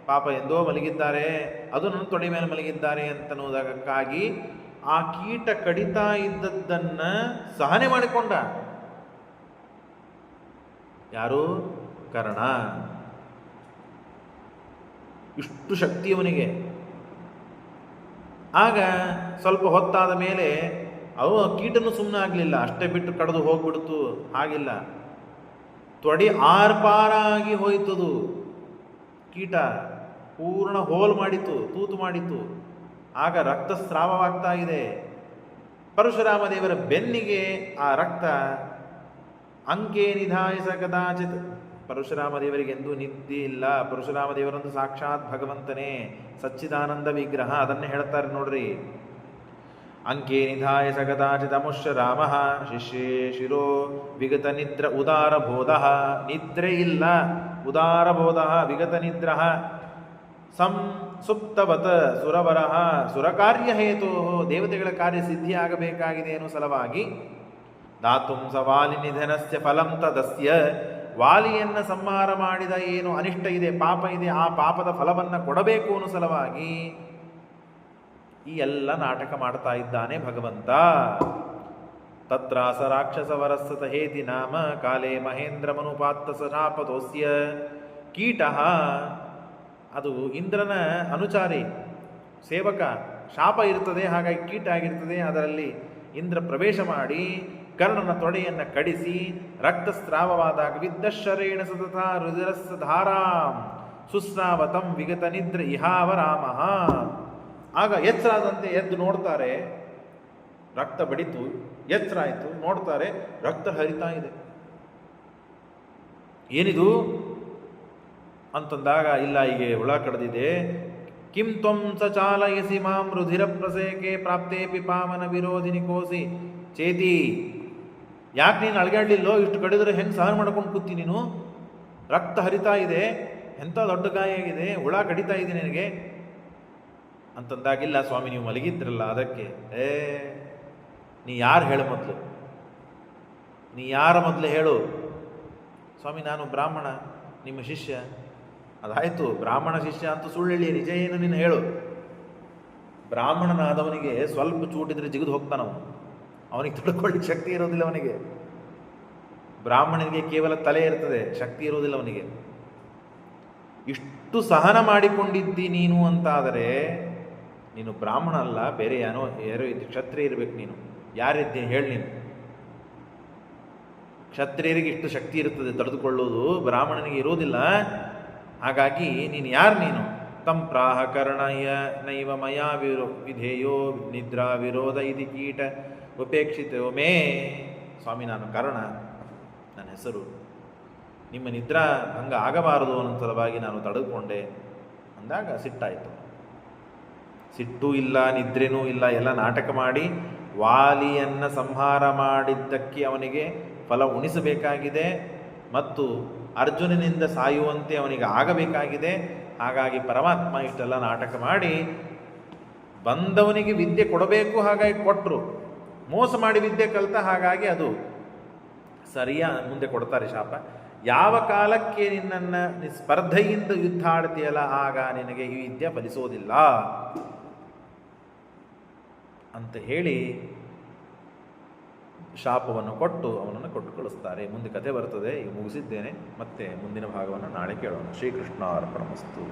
ಪಾಪ ಎಂದೋ ಮಲಗಿದ್ದಾರೆ, ಅದು ನನ್ನ ತೊಡೆ ಮೇಲೆ ಮಲಗಿದ್ದಾರೆ ಅಂತನ್ನುವುದಕ್ಕಾಗಿ ಆ ಕೀಟ ಕಡಿತಾ ಇದ್ದದ್ದನ್ನ ಸಹನೆ ಮಾಡಿಕೊಂಡ. ಯಾರು? ಕರ್ಣ. ಇಷ್ಟು ಶಕ್ತಿಯವನಿಗೆ. ಆಗ ಸ್ವಲ್ಪ ಹೊತ್ತಾದ ಮೇಲೆ ಅವು ಕೀಟನು ಸುಮ್ಮನೆ ಆಗಲಿಲ್ಲ, ಅಷ್ಟೇ ಬಿಟ್ಟು ಕಡಿದು ಹೋಗ್ಬಿಡ್ತು. ಹಾಗಿಲ್ಲ, ತೊಡಿ ಆರ್ಪಾರಾಗಿ ಹೋಯ್ತದು. ಕೀಟ ಪೂರ್ಣ ಹೋಲ್ ಮಾಡಿತು, ತೂತು ಮಾಡಿತು. ಆಗ ರಕ್ತಸ್ರಾವವಾಗ್ತಾ ಇದೆ. ಪರಶುರಾಮ ದೇವರ ಬೆನ್ನಿಗೆ ಆ ರಕ್ತ ಅಂಕೆ ನಿಧಾಯಿಸ ಕದಾಚಿತ್. ಪರಶುರಾಮ ದೇವರಿಗೆ ಎಂದೂ ನಿದ್ದೆ ಇಲ್ಲ. ಪರಶುರಾಮ ದೇವರಂದು ಸಾಕ್ಷಾತ್ ಭಗವಂತನೇ, ಸಚ್ಚಿದಾನಂದ ವಿಗ್ರಹ. ಅದನ್ನೇ ಹೇಳ್ತಾರೆ ನೋಡ್ರಿ. ಅಂಕೆ ನಿಧಾಯಸ ಕದಾಚಿತ್ ಅಮುಷ್ಯ ರಾಮ ಶಿಷ್ಯೇ ಶಿರೋ ವಿಗತ ನಿದ್ರ ಉದಾರ ಬೋಧ. ನಿದ್ರೆ ಇಲ್ಲ, ಉದಾರ ಬೋಧ, ವಿಗತ ನಿದ್ರ ಸುಪ್ತವತ ಸುರವರ ಸುರಕಾರ್ಯ ಹೇತು. ದೇವತೆಗಳ ಕಾರ್ಯ ಸಿದ್ಧಿಯಾಗಬೇಕಾಗಿದೆ ಎನ್ನುವ ಸಲುವಾಗಿ ಧಾತುಂ ಸ ವಾಲಿ ನಿಧನಸ್ಯ ಫಲಂ ತದಸ್ಯ. ವಾಲಿಯನ್ನು ಸಂಹಾರ ಮಾಡಿದ ಏನು ಅನಿಷ್ಟ ಇದೆ, ಪಾಪ ಇದೆ, ಆ ಪಾಪದ ಫಲವನ್ನು ಕೊಡಬೇಕು ಅನ್ನೋ ಸಲುವಾಗಿ ಈ ಎಲ್ಲ ನಾಟಕ ಮಾಡ್ತಾ ಇದ್ದಾನೆ ಭಗವಂತ. ತತ್ರಾಸ ರಾಕ್ಷಸ ವರಸ್ಸತ ಹೇತಿ ನಾಮ ಕಾಲೇ ಮಹೇಂದ್ರ ಮನುಪಾತ್ತ ಸಶಾಪತೋಸ್ಯ. ಕೀಟ ಅದು ಇಂದ್ರನ ಅನುಚಾರಿ ಸೇವಕ, ಶಾಪ ಇರ್ತದೆ, ಹಾಗಾಗಿ ಕೀಟ ಆಗಿರ್ತದೆ. ಅದರಲ್ಲಿ ಇಂದ್ರ ಪ್ರವೇಶ ಮಾಡಿ ಕರ್ಣನ ತೊಡೆಯನ್ನು ಕಡಿಸಿ ರಕ್ತಸ್ರಾವವಾದಾಗ ವಿದ್ದಶರೇಣ ಸತತ ರುದಿರಸ್ಸ ಧಾರಾಂ ಸುಸ್ರಾವತಂ ವಿಗತ ನಿದ್ರ ಇಹಾವರಾಮ. ಆಗ ಎಚ್ಚರಾದಂತೆ ಎದ್ದು ನೋಡ್ತಾರೆ, ರಕ್ತ ಬಡಿತು, ಎಚ್ಚರ ಆಯಿತು, ನೋಡ್ತಾರೆ ರಕ್ತ ಹರಿತಾ ಇದೆ. ಏನಿದು ಅಂತಂದಾಗ, ಇಲ್ಲ ಹೀಗೆ ಹುಳ ಕಡ್ದಿದೆ. ಕಿಂ ತ್ವಂ ಸ ಚಾಲಯಸಿ ಮಾಂ ರುಧಿರ ಪ್ರಸೇಕೆ ಪ್ರಾಪ್ತೇಪಿ ಪಾವನ ವಿರೋಧಿನಿ ಕೋಸಿ ಚೇತಿ. ಯಾಕೆ ನೀನು ಅಳಗಾಡ್ಲಿಲ್ಲೋ? ಇಷ್ಟು ಕಡಿದ್ರೆ ಹೆಂಗೆ ಸಹನ ಮಾಡ್ಕೊಂಡು ಕೂತಿ ನೀನು? ರಕ್ತ ಹರಿತಾ ಇದೆ, ಎಂಥ ದೊಡ್ಡ ಗಾಯ ಆಗಿದೆ, ಹುಳ ಕಡಿತಾ ಇದೆ ನಿನಗೆ ಅಂತಂದಾಗಿಲ್ಲ ಸ್ವಾಮಿ, ನೀವು ಮಲಗಿದ್ರಲ್ಲ ಅದಕ್ಕೆ. ನೀ ಯಾರು ಹೇಳು ಮೊದಲು, ನೀ ಯಾರ ಮೊದಲು ಹೇಳು. ಸ್ವಾಮಿ ನಾನು ಬ್ರಾಹ್ಮಣ, ನಿಮ್ಮ ಶಿಷ್ಯ. ಅದಾಯಿತು, ಬ್ರಾಹ್ಮಣ ಶಿಷ್ಯ ಅಂತೂ ಸುಳ್ಳು ಹೇಳಿ, ನಿಜ ಏನು ನೀನು ಹೇಳು. ಬ್ರಾಹ್ಮಣನಾದವನಿಗೆ ಸ್ವಲ್ಪ ಚೂಟಿದ್ರೆ ಜಿಗಿದು ಹೋಗ್ತಾನವನು, ಅವನಿಗೆ ತಡ್ಕೊಳ್ಳಿಕ್ಕೆ ಶಕ್ತಿ ಇರೋದಿಲ್ಲ ಅವನಿಗೆ. ಬ್ರಾಹ್ಮಣನಿಗೆ ಕೇವಲ ತಲೆ ಇರ್ತದೆ, ಶಕ್ತಿ ಇರುವುದಿಲ್ಲ ಅವನಿಗೆ. ಇಷ್ಟು ಸಹನ ಮಾಡಿಕೊಂಡಿದ್ದಿ ನೀನು ಅಂತಾದರೆ ನೀನು ಬ್ರಾಹ್ಮಣ ಅಲ್ಲ, ಬೇರೆ ಯಾರೋ ಇದ್ದು ಕ್ಷತ್ರಿಯ ಇರಬೇಕು. ನೀನು ಯಾರಿದ್ದೀನಿ ಹೇಳಿ. ನೀನು ಕ್ಷತ್ರಿಯರಿಗೆ ಇಷ್ಟು ಶಕ್ತಿ ಇರುತ್ತದೆ ತಡೆದುಕೊಳ್ಳುವುದು, ಬ್ರಾಹ್ಮಣನಿಗೆ ಇರುವುದಿಲ್ಲ. ಹಾಗಾಗಿ ನೀನು ಯಾರು? ನೀನು ತಂ ಪ್ರಾಹ ಕರ್ಣಯ ನೈವ ಮಯಾ ವಿಧೇಯೋ ನಿದ್ರಾ ವಿರೋಧ ಇತಿ ಕೀಟ ಉಪೇಕ್ಷಿತೋ ಮೇ. ಸ್ವಾಮಿ ನಾನು ಕರ್ಣ, ನನ್ನ ಹೆಸರು, ನಿಮ್ಮ ನಿದ್ರಾ ಭಂಗ ಆಗಬಾರದು ಅನ್ನೋ ಸಲುವಾಗಿ ನಾನು ತಡೆದುಕೊಂಡೆ ಅಂದಾಗ ಸಿಟ್ಟಾಯಿತು. ಸಿಟ್ಟು ಇಲ್ಲ, ನಿದ್ರೆನೂ ಇಲ್ಲ, ಎಲ್ಲ ನಾಟಕ ಮಾಡಿ ವಾಲಿಯನ್ನು ಸಂಹಾರ ಮಾಡಿದ್ದಕ್ಕೆ ಅವನಿಗೆ ಫಲ ಉಣಿಸಬೇಕಾಗಿದೆ ಮತ್ತು ಅರ್ಜುನನಿಂದ ಸಾಯುವಂತೆ ಅವನಿಗೆ ಆಗಬೇಕಾಗಿದೆ. ಹಾಗಾಗಿ ಪರಮಾತ್ಮ ಇಷ್ಟೆಲ್ಲ ನಾಟಕ ಮಾಡಿ ಬಂದವನಿಗೆ ವಿದ್ಯೆ ಕೊಡಬೇಕು, ಹಾಗಾಗಿ ಕೊಟ್ಟರು. ಮೋಸ ಮಾಡಿ ವಿದ್ಯೆ ಕಲಿತ, ಹಾಗಾಗಿ ಅದು ಮುಂದೆ ಕೊಡ್ತಾರೆ ಶಾಪ. ಯಾವ ಕಾಲಕ್ಕೆ ನಿನ್ನನ್ನು ಸ್ಪರ್ಧೆಯಿಂದ ಯುದ್ಧ ಆಡ್ತೀಯಲ್ಲ, ಆಗ ನಿನಗೆ ಈ ವಿದ್ಯೆ ಫಲಿಸೋದಿಲ್ಲ ಅಂತ ಹೇಳಿ ಶಾಪವನ್ನು ಕೊಟ್ಟು ಅವನನ್ನು ಕೊಟ್ಟು ಕಳಿಸ್ತಾರೆ. ಮುಂದೆ ಕಥೆ ಬರ್ತದೆ. ಈಗ ಮುಗಿಸಿದ್ದೇನೆ, ಮತ್ತೆ ಮುಂದಿನ ಭಾಗವನ್ನು ನಾಳೆ ಕೇಳೋಣ. ಶ್ರೀಕೃಷ್ಣ ಅರ್ಪಣಮಸ್ತು.